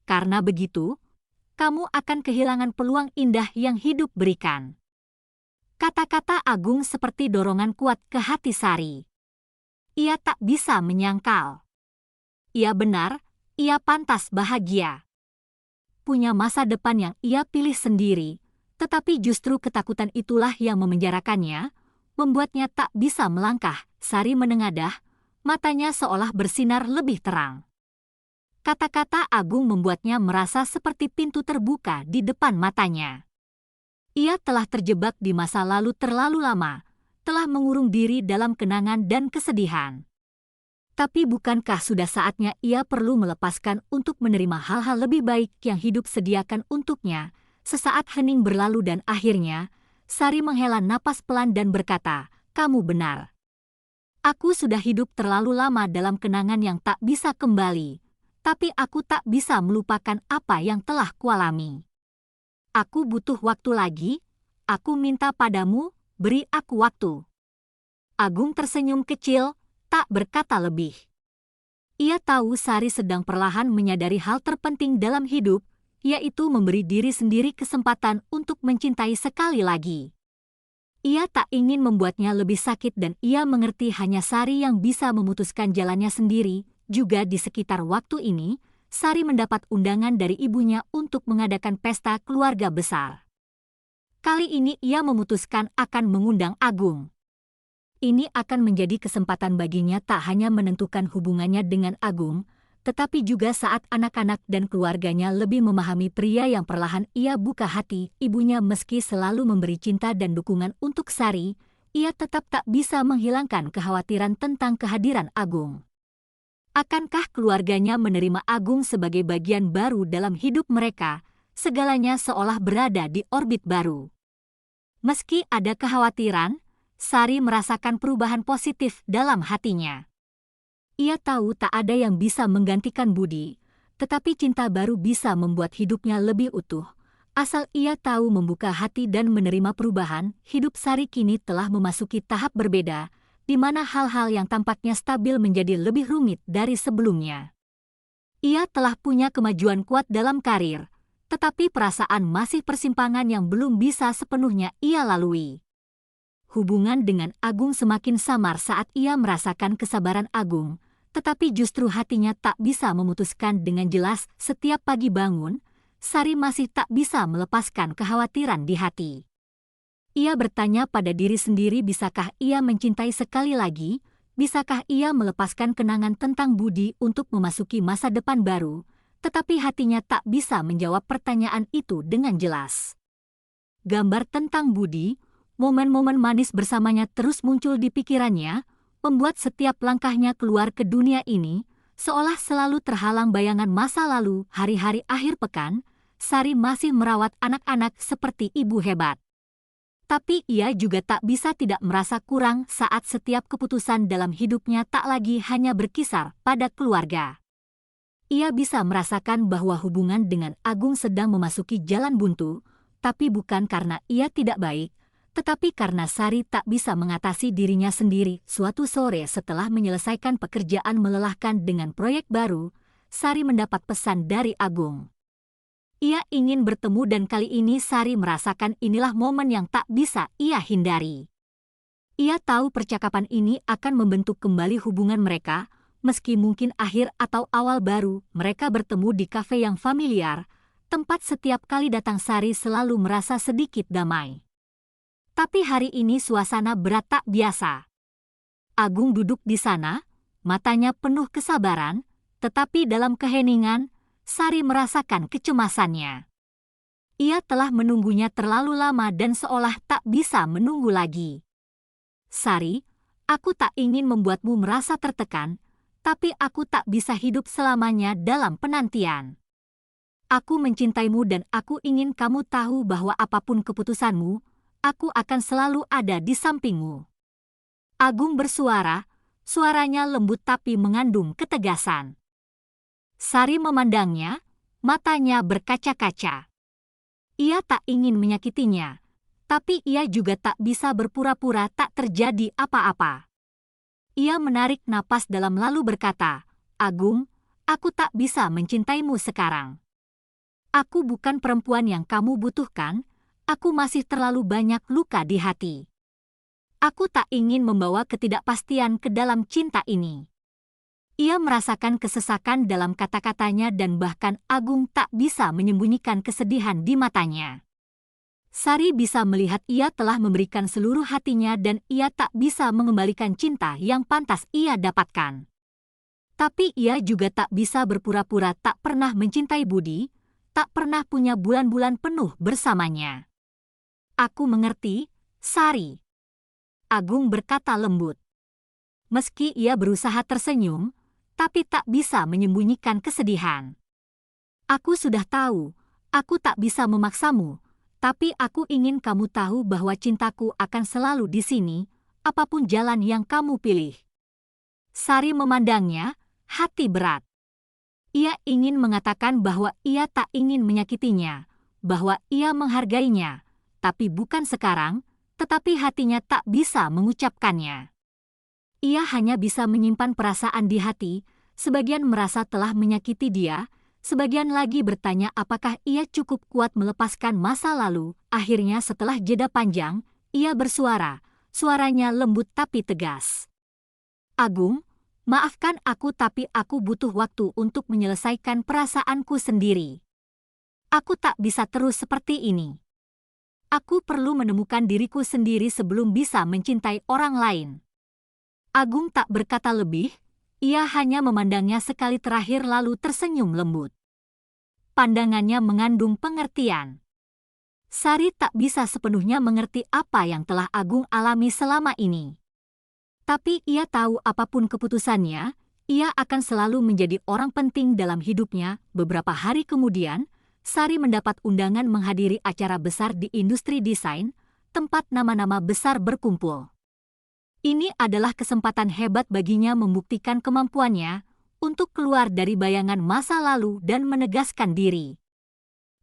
[SPEAKER 1] Karena begitu, kamu akan kehilangan peluang indah yang hidup berikan. Kata-kata Agung seperti dorongan kuat ke hati Sari. Ia tak bisa menyangkal. Ia benar, ia pantas bahagia. Punya masa depan yang ia pilih sendiri, tetapi justru ketakutan itulah yang memenjarakannya, membuatnya tak bisa melangkah. Sari menengadah, matanya seolah bersinar lebih terang. Kata-kata Agung membuatnya merasa seperti pintu terbuka di depan matanya. Ia telah terjebak di masa lalu terlalu lama, telah mengurung diri dalam kenangan dan kesedihan. Tapi bukankah sudah saatnya ia perlu melepaskan untuk menerima hal-hal lebih baik yang hidup sediakan untuknya? Sesaat hening berlalu dan akhirnya, Sari menghela napas pelan dan berkata, "Kamu benar. Aku sudah hidup terlalu lama dalam kenangan yang tak bisa kembali, tapi aku tak bisa melupakan apa yang telah kualami. Aku butuh waktu lagi, aku minta padamu, beri aku waktu." Agung tersenyum kecil, tak berkata lebih. Ia tahu Sari sedang perlahan menyadari hal terpenting dalam hidup, yaitu memberi diri sendiri kesempatan untuk mencintai sekali lagi. Ia tak ingin membuatnya lebih sakit dan ia mengerti hanya Sari yang bisa memutuskan jalannya sendiri. Juga di sekitar waktu ini, Sari mendapat undangan dari ibunya untuk mengadakan pesta keluarga besar. Kali ini ia memutuskan akan mengundang Agung. Ini akan menjadi kesempatan baginya tak hanya menentukan hubungannya dengan Agung, tetapi juga saat anak-anak dan keluarganya lebih memahami pria yang perlahan ia buka hati. Ibunya meski selalu memberi cinta dan dukungan untuk Sari, ia tetap tak bisa menghilangkan kekhawatiran tentang kehadiran Agung. Akankah keluarganya menerima Agung sebagai bagian baru dalam hidup mereka? Segalanya seolah berada di orbit baru. Meski ada kekhawatiran, Sari merasakan perubahan positif dalam hatinya. Ia tahu tak ada yang bisa menggantikan Budi, tetapi cinta baru bisa membuat hidupnya lebih utuh. Asal ia tahu membuka hati dan menerima perubahan, hidup Sari kini telah memasuki tahap berbeda, di mana hal-hal yang tampaknya stabil menjadi lebih rumit dari sebelumnya. Ia telah punya kemajuan kuat dalam karir, tetapi perasaan masih persimpangan yang belum bisa sepenuhnya ia lalui. Hubungan dengan Agung semakin samar saat ia merasakan kesabaran Agung, tetapi justru hatinya tak bisa memutuskan dengan jelas. Setiap pagi bangun, Sari masih tak bisa melepaskan kekhawatiran di hati. Ia bertanya pada diri sendiri, bisakah ia mencintai sekali lagi? Bisakah ia melepaskan kenangan tentang Budi untuk memasuki masa depan baru? Tetapi hatinya tak bisa menjawab pertanyaan itu dengan jelas. Gambar tentang Budi, momen-momen manis bersamanya terus muncul di pikirannya, membuat setiap langkahnya keluar ke dunia ini, seolah selalu terhalang bayangan masa lalu. Hari-hari akhir pekan, Sari masih merawat anak-anak seperti ibu hebat. Tapi ia juga tak bisa tidak merasa kurang saat setiap keputusan dalam hidupnya tak lagi hanya berkisar pada keluarga. Ia bisa merasakan bahwa hubungan dengan Agung sedang memasuki jalan buntu, tapi bukan karena ia tidak baik, Tetapi karena Sari tak bisa mengatasi dirinya sendiri, suatu sore setelah menyelesaikan pekerjaan melelahkan dengan proyek baru, Sari mendapat pesan dari Agung. Ia ingin bertemu dan kali ini Sari merasakan inilah momen yang tak bisa ia hindari. Ia tahu percakapan ini akan membentuk kembali hubungan mereka, meski mungkin akhir atau awal baru mereka bertemu di kafe yang familiar, tempat setiap kali datang Sari selalu merasa sedikit damai. Tapi hari ini suasana berat tak biasa. Agung duduk di sana, matanya penuh kesabaran, tetapi dalam keheningan, Sari merasakan kecemasannya. Ia telah menunggunya terlalu lama dan seolah tak bisa menunggu lagi. Sari, aku tak ingin membuatmu merasa tertekan, tapi aku tak bisa hidup selamanya dalam penantian. Aku mencintaimu dan aku ingin kamu tahu bahwa apapun keputusanmu, aku akan selalu ada di sampingmu. Agung bersuara, suaranya lembut tapi mengandung ketegasan. Sari memandangnya, matanya berkaca-kaca. Ia tak ingin menyakitinya, tapi ia juga tak bisa berpura-pura tak terjadi apa-apa. Ia menarik napas dalam lalu berkata, "Agung, aku tak bisa mencintaimu sekarang. Aku bukan perempuan yang kamu butuhkan, aku masih terlalu banyak luka di hati. Aku tak ingin membawa ketidakpastian ke dalam cinta ini." Ia merasakan kesesakan dalam kata-katanya dan bahkan Agung tak bisa menyembunyikan kesedihan di matanya. Sari bisa melihat ia telah memberikan seluruh hatinya dan ia tak bisa mengembalikan cinta yang pantas ia dapatkan. Tapi ia juga tak bisa berpura-pura tak pernah mencintai Budi, tak pernah punya bulan-bulan penuh bersamanya. "Aku mengerti, Sari," Agung berkata lembut. Meski ia berusaha tersenyum, tapi tak bisa menyembunyikan kesedihan. "Aku sudah tahu, aku tak bisa memaksamu, tapi aku ingin kamu tahu bahwa cintaku akan selalu di sini, apapun jalan yang kamu pilih." Sari memandangnya, hati berat. Ia ingin mengatakan bahwa ia tak ingin menyakitinya, bahwa ia menghargainya, tapi bukan sekarang, tetapi hatinya tak bisa mengucapkannya. Ia hanya bisa menyimpan perasaan di hati, sebagian merasa telah menyakiti dia, sebagian lagi bertanya apakah ia cukup kuat melepaskan masa lalu. Akhirnya setelah jeda panjang, ia bersuara, suaranya lembut tapi tegas. "Agung, maafkan aku tapi aku butuh waktu untuk menyelesaikan perasaanku sendiri. Aku tak bisa terus seperti ini. Aku perlu menemukan diriku sendiri sebelum bisa mencintai orang lain." Agung tak berkata lebih, ia hanya memandangnya sekali terakhir lalu tersenyum lembut. Pandangannya mengandung pengertian. Sari tak bisa sepenuhnya mengerti apa yang telah Agung alami selama ini. Tapi ia tahu apapun keputusannya, ia akan selalu menjadi orang penting dalam hidupnya. Beberapa hari kemudian, Sari mendapat undangan menghadiri acara besar di industri desain, tempat nama-nama besar berkumpul. Ini adalah kesempatan hebat baginya membuktikan kemampuannya untuk keluar dari bayangan masa lalu dan menegaskan diri.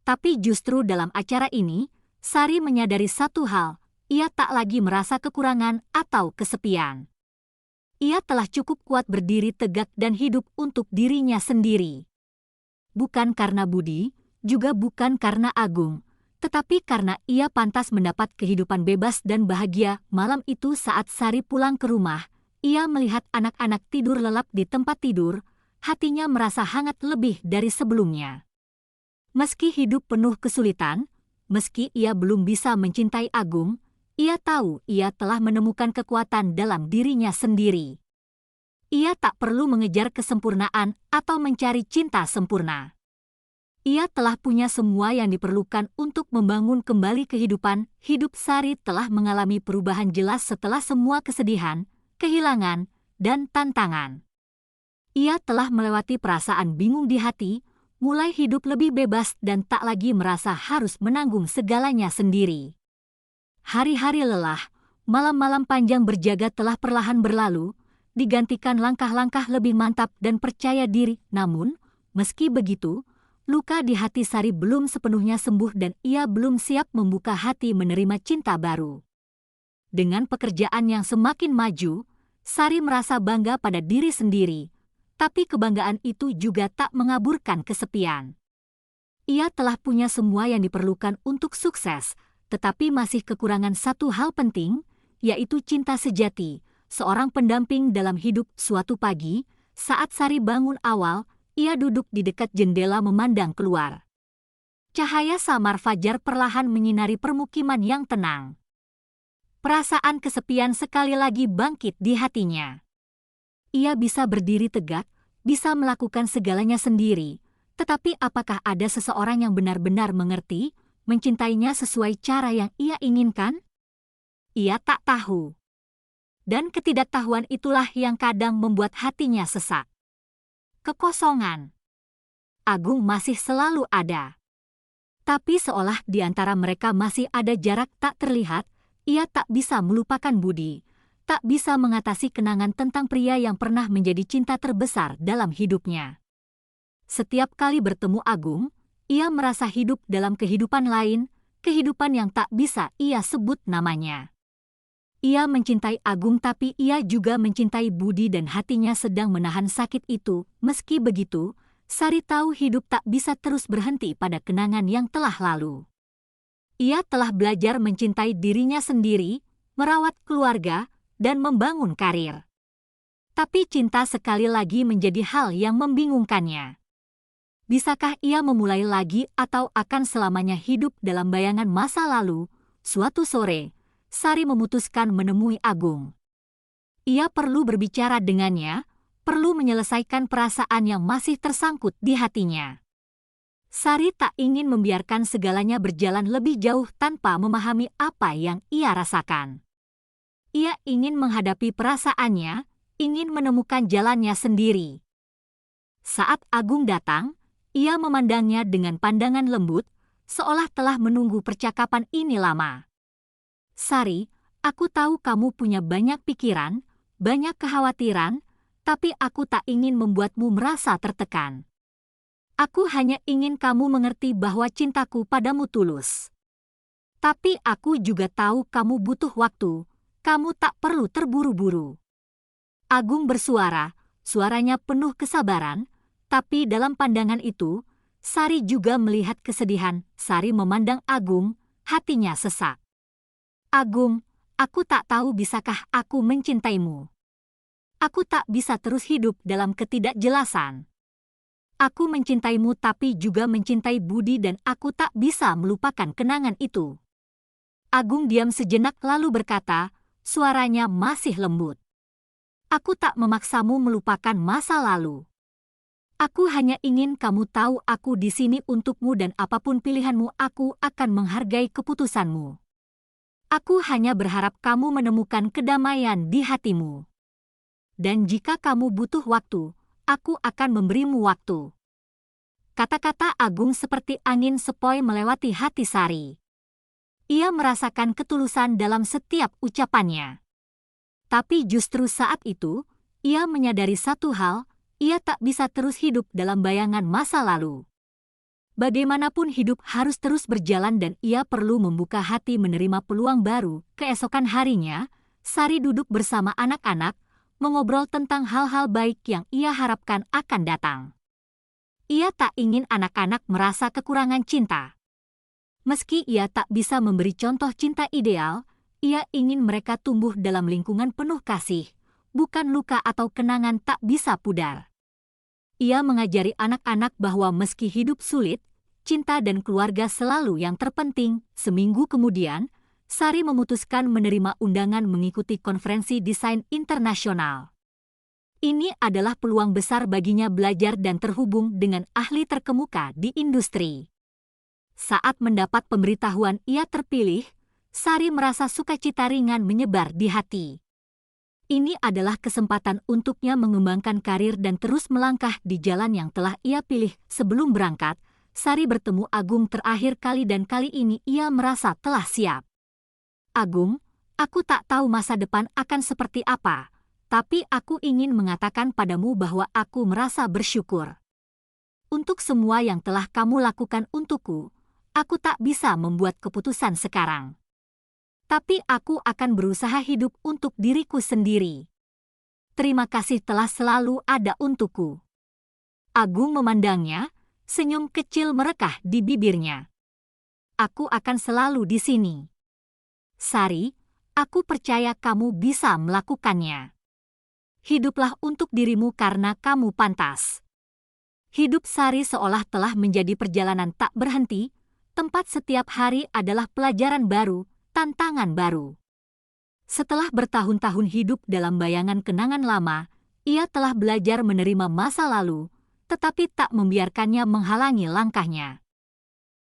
[SPEAKER 1] Tapi justru dalam acara ini, Sari menyadari satu hal, ia tak lagi merasa kekurangan atau kesepian. Ia telah cukup kuat berdiri tegak dan hidup untuk dirinya sendiri. Bukan karena Budi, juga bukan karena Agung, tetapi karena ia pantas mendapat kehidupan bebas dan bahagia. Malam itu saat Sari pulang ke rumah, ia melihat anak-anak tidur lelap di tempat tidur, hatinya merasa hangat lebih dari sebelumnya. Meski hidup penuh kesulitan, meski ia belum bisa mencintai Agung, ia tahu ia telah menemukan kekuatan dalam dirinya sendiri. Ia tak perlu mengejar kesempurnaan atau mencari cinta sempurna. Ia telah punya semua yang diperlukan untuk membangun kembali kehidupan. Hidup Sari telah mengalami perubahan jelas setelah semua kesedihan, kehilangan, dan tantangan. Ia telah melewati perasaan bingung di hati, mulai hidup lebih bebas dan tak lagi merasa harus menanggung segalanya sendiri. Hari-hari lelah, malam-malam panjang berjaga telah perlahan berlalu, digantikan langkah-langkah lebih mantap dan percaya diri. Namun, meski begitu, luka di hati Sari belum sepenuhnya sembuh dan ia belum siap membuka hati menerima cinta baru. Dengan pekerjaan yang semakin maju, Sari merasa bangga pada diri sendiri, tapi kebanggaan itu juga tak mengaburkan kesepian. Ia telah punya semua yang diperlukan untuk sukses, tetapi masih kekurangan satu hal penting, yaitu cinta sejati, seorang pendamping dalam hidup. Suatu pagi, saat Sari bangun awal, ia duduk di dekat jendela memandang keluar. Cahaya samar fajar perlahan menyinari permukiman yang tenang. Perasaan kesepian sekali lagi bangkit di hatinya. Ia bisa berdiri tegak, bisa melakukan segalanya sendiri, tetapi apakah ada seseorang yang benar-benar mengerti, mencintainya sesuai cara yang ia inginkan? Ia tak tahu. Dan ketidaktahuan itulah yang kadang membuat hatinya sesak. Kekosongan. Agung masih selalu ada. Tapi seolah di antara mereka masih ada jarak tak terlihat, ia tak bisa melupakan Budi, tak bisa mengatasi kenangan tentang pria yang pernah menjadi cinta terbesar dalam hidupnya. Setiap kali bertemu Agung, ia merasa hidup dalam kehidupan lain, kehidupan yang tak bisa ia sebut namanya. Ia mencintai Agung tapi ia juga mencintai Budi dan hatinya sedang menahan sakit itu. Meski begitu, Sari tahu hidup tak bisa terus berhenti pada kenangan yang telah lalu. Ia telah belajar mencintai dirinya sendiri, merawat keluarga, dan membangun karir. Tapi cinta sekali lagi menjadi hal yang membingungkannya. Bisakah ia memulai lagi atau akan selamanya hidup dalam bayangan masa lalu? Suatu sore, Sari memutuskan menemui Agung. Ia perlu berbicara dengannya, perlu menyelesaikan perasaan yang masih tersangkut di hatinya. Sari tak ingin membiarkan segalanya berjalan lebih jauh tanpa memahami apa yang ia rasakan. Ia ingin menghadapi perasaannya, ingin menemukan jalannya sendiri. Saat Agung datang, ia memandangnya dengan pandangan lembut, seolah telah menunggu percakapan ini lama. Sari, aku tahu kamu punya banyak pikiran, banyak kekhawatiran, tapi aku tak ingin membuatmu merasa tertekan. Aku hanya ingin kamu mengerti bahwa cintaku padamu tulus. Tapi aku juga tahu kamu butuh waktu, kamu tak perlu terburu-buru. Agung bersuara, suaranya penuh kesabaran, tapi dalam pandangan itu, Sari juga melihat kesedihan. Sari memandang Agung, hatinya sesak. Agung, aku tak tahu bisakah aku mencintaimu. Aku tak bisa terus hidup dalam ketidakjelasan. Aku mencintaimu tapi juga mencintai Budi dan aku tak bisa melupakan kenangan itu. Agung diam sejenak lalu berkata, suaranya masih lembut. Aku tak memaksamu melupakan masa lalu. Aku hanya ingin kamu tahu aku di sini untukmu dan apapun pilihanmu aku akan menghargai keputusanmu. Aku hanya berharap kamu menemukan kedamaian di hatimu. Dan jika kamu butuh waktu, aku akan memberimu waktu. Kata-kata Agung seperti angin sepoi melewati hati Sari. Ia merasakan ketulusan dalam setiap ucapannya. Tapi justru saat itu, ia menyadari satu hal, ia tak bisa terus hidup dalam bayangan masa lalu. Bagaimanapun hidup harus terus berjalan dan ia perlu membuka hati menerima peluang baru. Keesokan harinya, Sari duduk bersama anak-anak, mengobrol tentang hal-hal baik yang ia harapkan akan datang. Ia tak ingin anak-anak merasa kekurangan cinta. Meski ia tak bisa memberi contoh cinta ideal, ia ingin mereka tumbuh dalam lingkungan penuh kasih, bukan luka atau kenangan tak bisa pudar. Ia mengajari anak-anak bahwa meski hidup sulit, cinta dan keluarga selalu yang terpenting. Seminggu kemudian, Sari memutuskan menerima undangan mengikuti konferensi desain internasional. Ini adalah peluang besar baginya belajar dan terhubung dengan ahli terkemuka di industri. Saat mendapat pemberitahuan ia terpilih, Sari merasa sukacita ringan menyebar di hati. Ini adalah kesempatan untuknya mengembangkan karir dan terus melangkah di jalan yang telah ia pilih. Sebelum berangkat, Sari bertemu Agung terakhir kali dan kali ini ia merasa telah siap. Agung, aku tak tahu masa depan akan seperti apa. Tapi aku ingin mengatakan padamu bahwa aku merasa bersyukur. Untuk semua yang telah kamu lakukan untukku, aku tak bisa membuat keputusan sekarang. Tapi aku akan berusaha hidup untuk diriku sendiri. Terima kasih telah selalu ada untukku. Agung memandangnya, senyum kecil merekah di bibirnya. Aku akan selalu di sini. Sari, aku percaya kamu bisa melakukannya. Hiduplah untuk dirimu karena kamu pantas. Hidup Sari seolah telah menjadi perjalanan tak berhenti, tempat setiap hari adalah pelajaran baru, tantangan baru. Setelah bertahun-tahun hidup dalam bayangan kenangan lama, ia telah belajar menerima masa lalu, tetapi tak membiarkannya menghalangi langkahnya.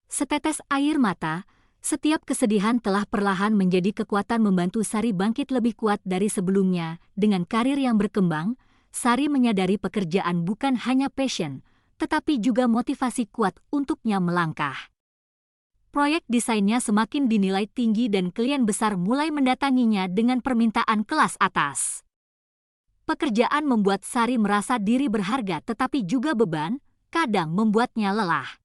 [SPEAKER 1] Setetes air mata, setiap kesedihan telah perlahan menjadi kekuatan membantu Sari bangkit lebih kuat dari sebelumnya. Dengan karir yang berkembang, Sari menyadari pekerjaan bukan hanya passion, tetapi juga motivasi kuat untuknya melangkah. Proyek desainnya semakin dinilai tinggi dan klien besar mulai mendatanginya dengan permintaan kelas atas. Pekerjaan membuat Sari merasa diri berharga tetapi juga beban, kadang membuatnya lelah.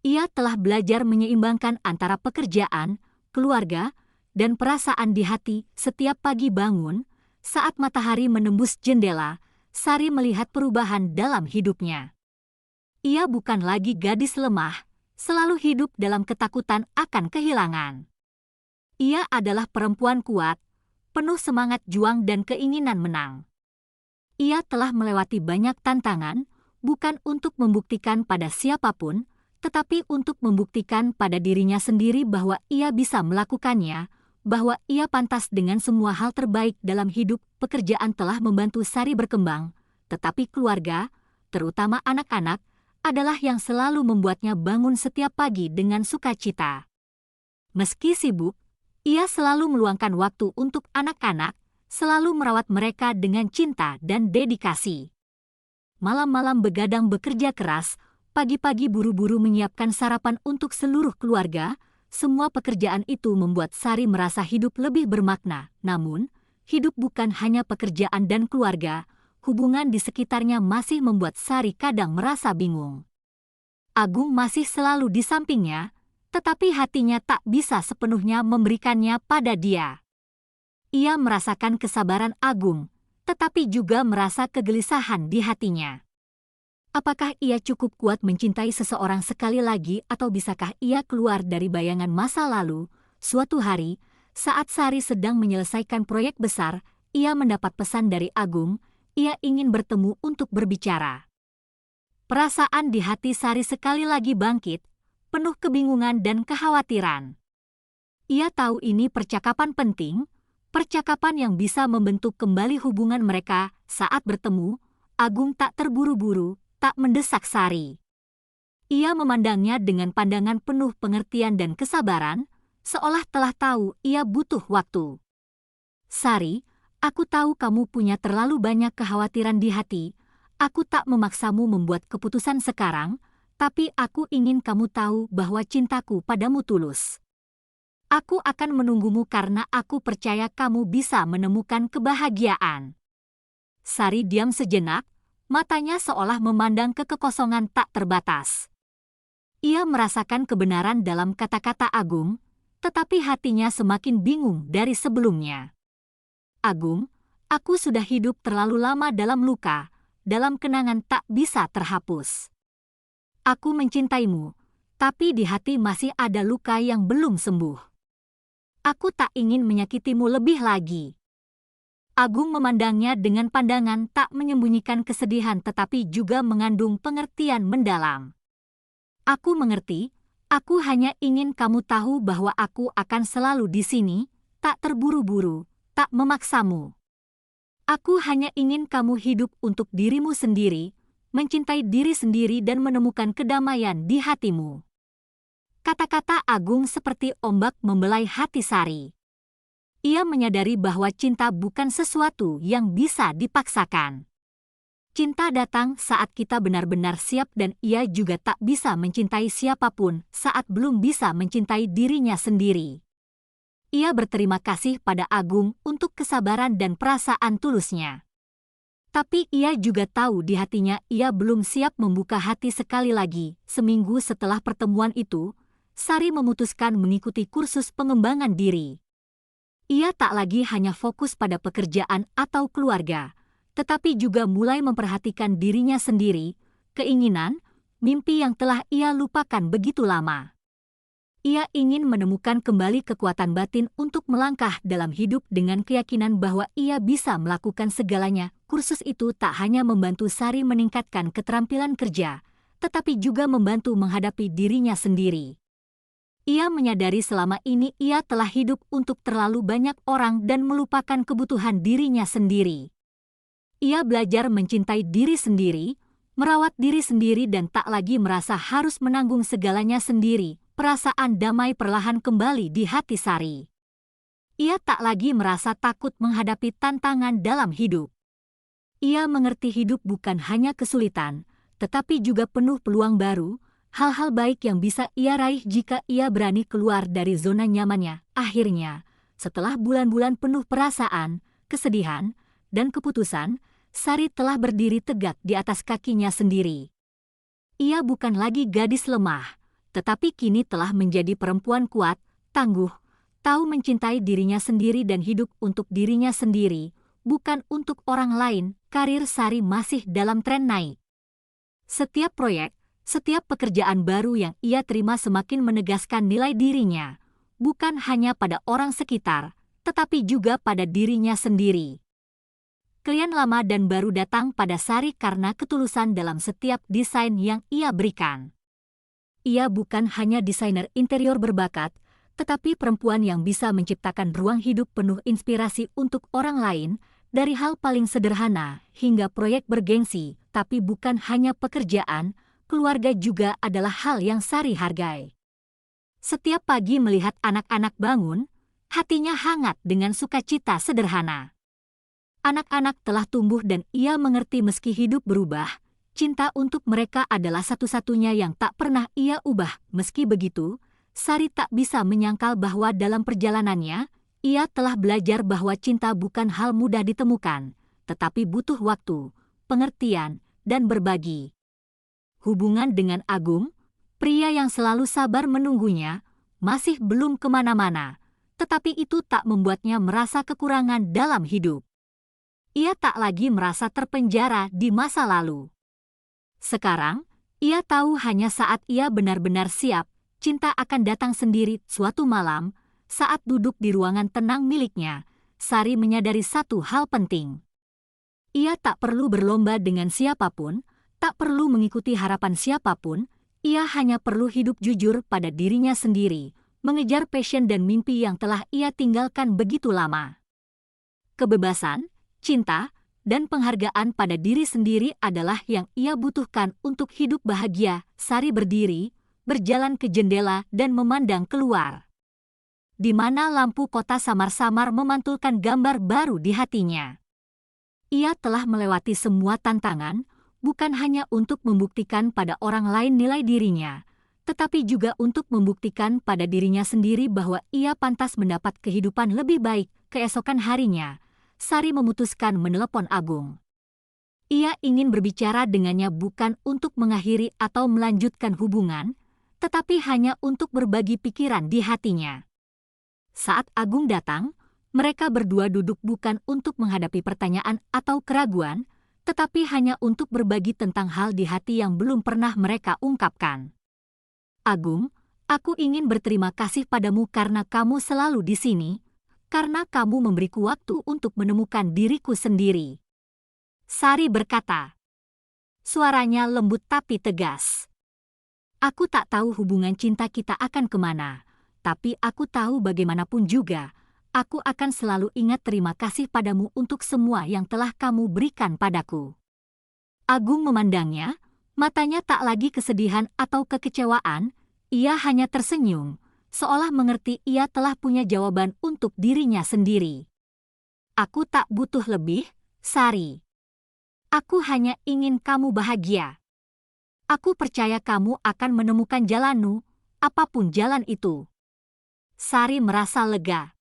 [SPEAKER 1] Ia telah belajar menyeimbangkan antara pekerjaan, keluarga, dan perasaan di hati. Setiap pagi bangun, saat matahari menembus jendela, Sari melihat perubahan dalam hidupnya. Ia bukan lagi gadis lemah, selalu hidup dalam ketakutan akan kehilangan. Ia adalah perempuan kuat, penuh semangat juang dan keinginan menang. Ia telah melewati banyak tantangan, bukan untuk membuktikan pada siapapun, tetapi untuk membuktikan pada dirinya sendiri bahwa ia bisa melakukannya, bahwa ia pantas dengan semua hal terbaik dalam hidup. Pekerjaan telah membantu Sari berkembang, tetapi keluarga, terutama anak-anak, adalah yang selalu membuatnya bangun setiap pagi dengan sukacita. Meski sibuk, ia selalu meluangkan waktu untuk anak-anak, selalu merawat mereka dengan cinta dan dedikasi. Malam-malam begadang bekerja keras, pagi-pagi buru-buru menyiapkan sarapan untuk seluruh keluarga. Semua pekerjaan itu membuat Sari merasa hidup lebih bermakna. Namun, hidup bukan hanya pekerjaan dan keluarga. Hubungan di sekitarnya masih membuat Sari kadang merasa bingung. Agung masih selalu di sampingnya, tetapi hatinya tak bisa sepenuhnya memberikannya pada dia. Ia merasakan kesabaran Agung, tetapi juga merasa kegelisahan di hatinya. Apakah ia cukup kuat mencintai seseorang sekali lagi atau bisakah ia keluar dari bayangan masa lalu? Suatu hari, saat Sari sedang menyelesaikan proyek besar, ia mendapat pesan dari Agung. Ia ingin bertemu untuk berbicara. Perasaan di hati Sari sekali lagi bangkit, penuh kebingungan dan kekhawatiran. Ia tahu ini percakapan penting, percakapan yang bisa membentuk kembali hubungan mereka. Saat bertemu, Agung tak terburu-buru, tak mendesak Sari. Ia memandangnya dengan pandangan penuh pengertian dan kesabaran, seolah telah tahu ia butuh waktu. Sari, aku tahu kamu punya terlalu banyak kekhawatiran di hati. Aku tak memaksamu membuat keputusan sekarang, tapi aku ingin kamu tahu bahwa cintaku padamu tulus. Aku akan menunggumu karena aku percaya kamu bisa menemukan kebahagiaan. Sari diam sejenak, matanya seolah memandang ke kekosongan tak terbatas. Ia merasakan kebenaran dalam kata-kata Agung, tetapi hatinya semakin bingung dari sebelumnya. Agung, aku sudah hidup terlalu lama dalam luka, dalam kenangan tak bisa terhapus. Aku mencintaimu, tapi di hati masih ada luka yang belum sembuh. Aku tak ingin menyakitimu lebih lagi. Agung memandangnya dengan pandangan tak menyembunyikan kesedihan tetapi juga mengandung pengertian mendalam. Aku mengerti, aku hanya ingin kamu tahu bahwa aku akan selalu di sini, tak terburu-buru, tak memaksamu. Aku hanya ingin kamu hidup untuk dirimu sendiri, mencintai diri sendiri dan menemukan kedamaian di hatimu. Kata-kata Agung seperti ombak membelai hati Sari. Ia menyadari bahwa cinta bukan sesuatu yang bisa dipaksakan. Cinta datang saat kita benar-benar siap dan ia juga tak bisa mencintai siapapun saat belum bisa mencintai dirinya sendiri. Ia berterima kasih pada Agung untuk kesabaran dan perasaan tulusnya. Tapi ia juga tahu di hatinya ia belum siap membuka hati sekali lagi. Seminggu setelah pertemuan itu, Sari memutuskan mengikuti kursus pengembangan diri. Ia tak lagi hanya fokus pada pekerjaan atau keluarga, tetapi juga mulai memperhatikan dirinya sendiri, keinginan, mimpi yang telah ia lupakan begitu lama. Ia ingin menemukan kembali kekuatan batin untuk melangkah dalam hidup dengan keyakinan bahwa ia bisa melakukan segalanya. Kursus itu tak hanya membantu Sari meningkatkan keterampilan kerja, tetapi juga membantu menghadapi dirinya sendiri. Ia menyadari selama ini ia telah hidup untuk terlalu banyak orang dan melupakan kebutuhan dirinya sendiri. Ia belajar mencintai diri sendiri, merawat diri sendiri dan tak lagi merasa harus menanggung segalanya sendiri. Perasaan damai perlahan kembali di hati Sari. Ia tak lagi merasa takut menghadapi tantangan dalam hidup. Ia mengerti hidup bukan hanya kesulitan, tetapi juga penuh peluang baru, hal-hal baik yang bisa ia raih jika ia berani keluar dari zona nyamannya. Akhirnya, setelah bulan-bulan penuh perasaan, kesedihan, dan keputusan, Sari telah berdiri tegak di atas kakinya sendiri. Ia bukan lagi gadis lemah, tetapi kini telah menjadi perempuan kuat, tangguh, tahu mencintai dirinya sendiri dan hidup untuk dirinya sendiri, bukan untuk orang lain. Karir Sari masih dalam tren naik. Setiap proyek, setiap pekerjaan baru yang ia terima semakin menegaskan nilai dirinya, bukan hanya pada orang sekitar, tetapi juga pada dirinya sendiri. Klien lama dan baru datang pada Sari karena ketulusan dalam setiap desain yang ia berikan. Ia bukan hanya desainer interior berbakat, tetapi perempuan yang bisa menciptakan ruang hidup penuh inspirasi untuk orang lain, dari hal paling sederhana hingga proyek bergengsi. Tapi bukan hanya pekerjaan, keluarga juga adalah hal yang Sari hargai. Setiap pagi melihat anak-anak bangun, hatinya hangat dengan sukacita sederhana. Anak-anak telah tumbuh dan ia mengerti meski hidup berubah, cinta untuk mereka adalah satu-satunya yang tak pernah ia ubah. Meski begitu, Sari tak bisa menyangkal bahwa dalam perjalanannya, ia telah belajar bahwa cinta bukan hal mudah ditemukan, tetapi butuh waktu, pengertian, dan berbagi. Hubungan dengan Agung, pria yang selalu sabar menunggunya, masih belum kemana-mana, tetapi itu tak membuatnya merasa kekurangan dalam hidup. Ia tak lagi merasa terpenjara di masa lalu. Sekarang, ia tahu hanya saat ia benar-benar siap, cinta akan datang sendiri. Suatu malam, saat duduk di ruangan tenang miliknya, Sari menyadari satu hal penting. Ia tak perlu berlomba dengan siapapun, tak perlu mengikuti harapan siapapun, ia hanya perlu hidup jujur pada dirinya sendiri, mengejar passion dan mimpi yang telah ia tinggalkan begitu lama. Kebebasan, cinta, dan penghargaan pada diri sendiri adalah yang ia butuhkan untuk hidup bahagia. Sari berdiri, berjalan ke jendela dan memandang keluar, di mana lampu kota samar-samar memantulkan gambar baru di hatinya. Ia telah melewati semua tantangan, bukan hanya untuk membuktikan pada orang lain nilai dirinya, tetapi juga untuk membuktikan pada dirinya sendiri bahwa ia pantas mendapat kehidupan lebih baik. Keesokan harinya, Sari memutuskan menelepon Agung. Ia ingin berbicara dengannya bukan untuk mengakhiri atau melanjutkan hubungan, tetapi hanya untuk berbagi pikiran di hatinya. Saat Agung datang, mereka berdua duduk bukan untuk menghadapi pertanyaan atau keraguan, tetapi hanya untuk berbagi tentang hal di hati yang belum pernah mereka ungkapkan. Agung, aku ingin berterima kasih padamu karena kamu selalu di sini, karena kamu memberiku waktu untuk menemukan diriku sendiri. Sari berkata. Suaranya lembut tapi tegas. Aku tak tahu hubungan cinta kita akan kemana, tapi aku tahu bagaimanapun juga, aku akan selalu ingat terima kasih padamu untuk semua yang telah kamu berikan padaku. Agung memandangnya, matanya tak lagi kesedihan atau kekecewaan, ia hanya tersenyum, seolah mengerti ia telah punya jawaban untuk dirinya sendiri. Aku tak butuh lebih, Sari. Aku hanya ingin kamu bahagia. Aku percaya kamu akan menemukan jalanmu, apapun jalan itu. Sari merasa lega.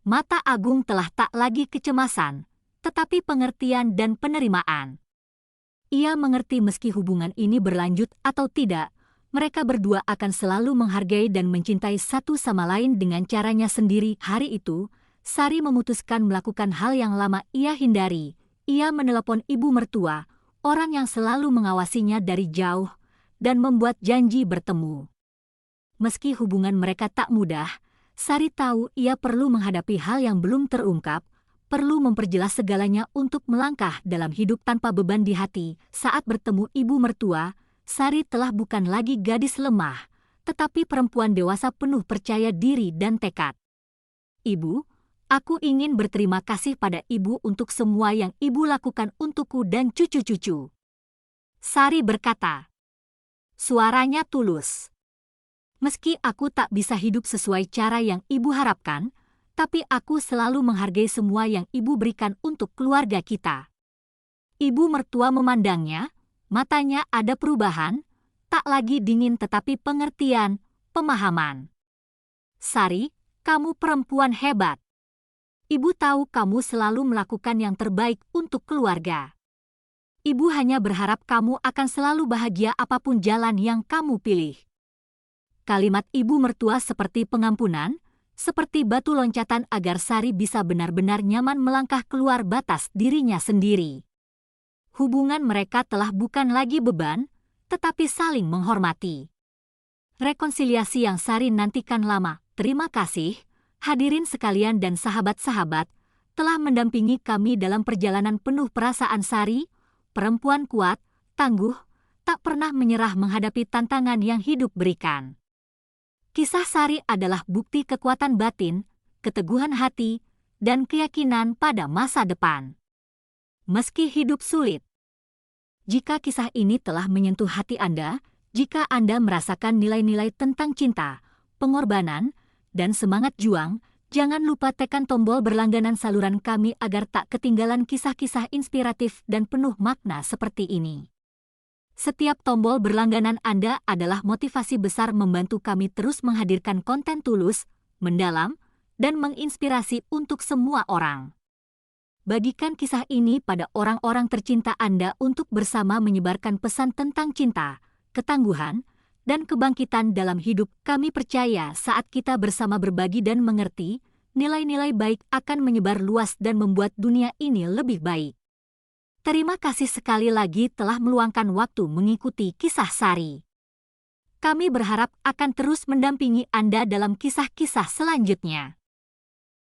[SPEAKER 1] Mata Agung telah tak lagi kecemasan, tetapi pengertian dan penerimaan. Ia mengerti meski hubungan ini berlanjut atau tidak, mereka berdua akan selalu menghargai dan mencintai satu sama lain dengan caranya sendiri. Hari itu, Sari memutuskan melakukan hal yang lama ia hindari. Ia menelepon ibu mertua, orang yang selalu mengawasinya dari jauh, dan membuat janji bertemu. Meski hubungan mereka tak mudah, Sari tahu ia perlu menghadapi hal yang belum terungkap, perlu memperjelas segalanya untuk melangkah dalam hidup tanpa beban di hati. Saat bertemu ibu mertua, Sari telah bukan lagi gadis lemah, tetapi perempuan dewasa penuh percaya diri dan tekad. Ibu, aku ingin berterima kasih pada ibu untuk semua yang ibu lakukan untukku dan cucu-cucu. Sari berkata. Suaranya tulus. Meski aku tak bisa hidup sesuai cara yang ibu harapkan, tapi aku selalu menghargai semua yang ibu berikan untuk keluarga kita. Ibu mertua memandangnya, matanya ada perubahan, tak lagi dingin tetapi pengertian, pemahaman. Sari, kamu perempuan hebat. Ibu tahu kamu selalu melakukan yang terbaik untuk keluarga. Ibu hanya berharap kamu akan selalu bahagia apapun jalan yang kamu pilih. Kalimat ibu mertua seperti pengampunan, seperti batu loncatan agar Sari bisa benar-benar nyaman melangkah keluar batas dirinya sendiri. Hubungan mereka telah bukan lagi beban, tetapi saling menghormati. Rekonsiliasi yang Sari nantikan lama. Terima kasih, hadirin sekalian dan sahabat-sahabat, telah mendampingi kami dalam perjalanan penuh perasaan. Sari, perempuan kuat, tangguh, tak pernah menyerah menghadapi tantangan yang hidup berikan. Kisah Sari adalah bukti kekuatan batin, keteguhan hati, dan keyakinan pada masa depan. Meski hidup sulit. Jika kisah ini telah menyentuh hati Anda, jika Anda merasakan nilai-nilai tentang cinta, pengorbanan, dan semangat juang, jangan lupa tekan tombol berlangganan saluran kami agar tak ketinggalan kisah-kisah inspiratif dan penuh makna seperti ini. Setiap tombol berlangganan Anda adalah motivasi besar membantu kami terus menghadirkan konten tulus, mendalam, dan menginspirasi untuk semua orang. Bagikan kisah ini pada orang-orang tercinta Anda untuk bersama menyebarkan pesan tentang cinta, ketangguhan, dan kebangkitan dalam hidup. Kami percaya saat kita bersama berbagi dan mengerti, nilai-nilai baik akan menyebar luas dan membuat dunia ini lebih baik. Terima kasih sekali lagi telah meluangkan waktu mengikuti kisah Sari. Kami berharap akan terus mendampingi Anda dalam kisah-kisah selanjutnya.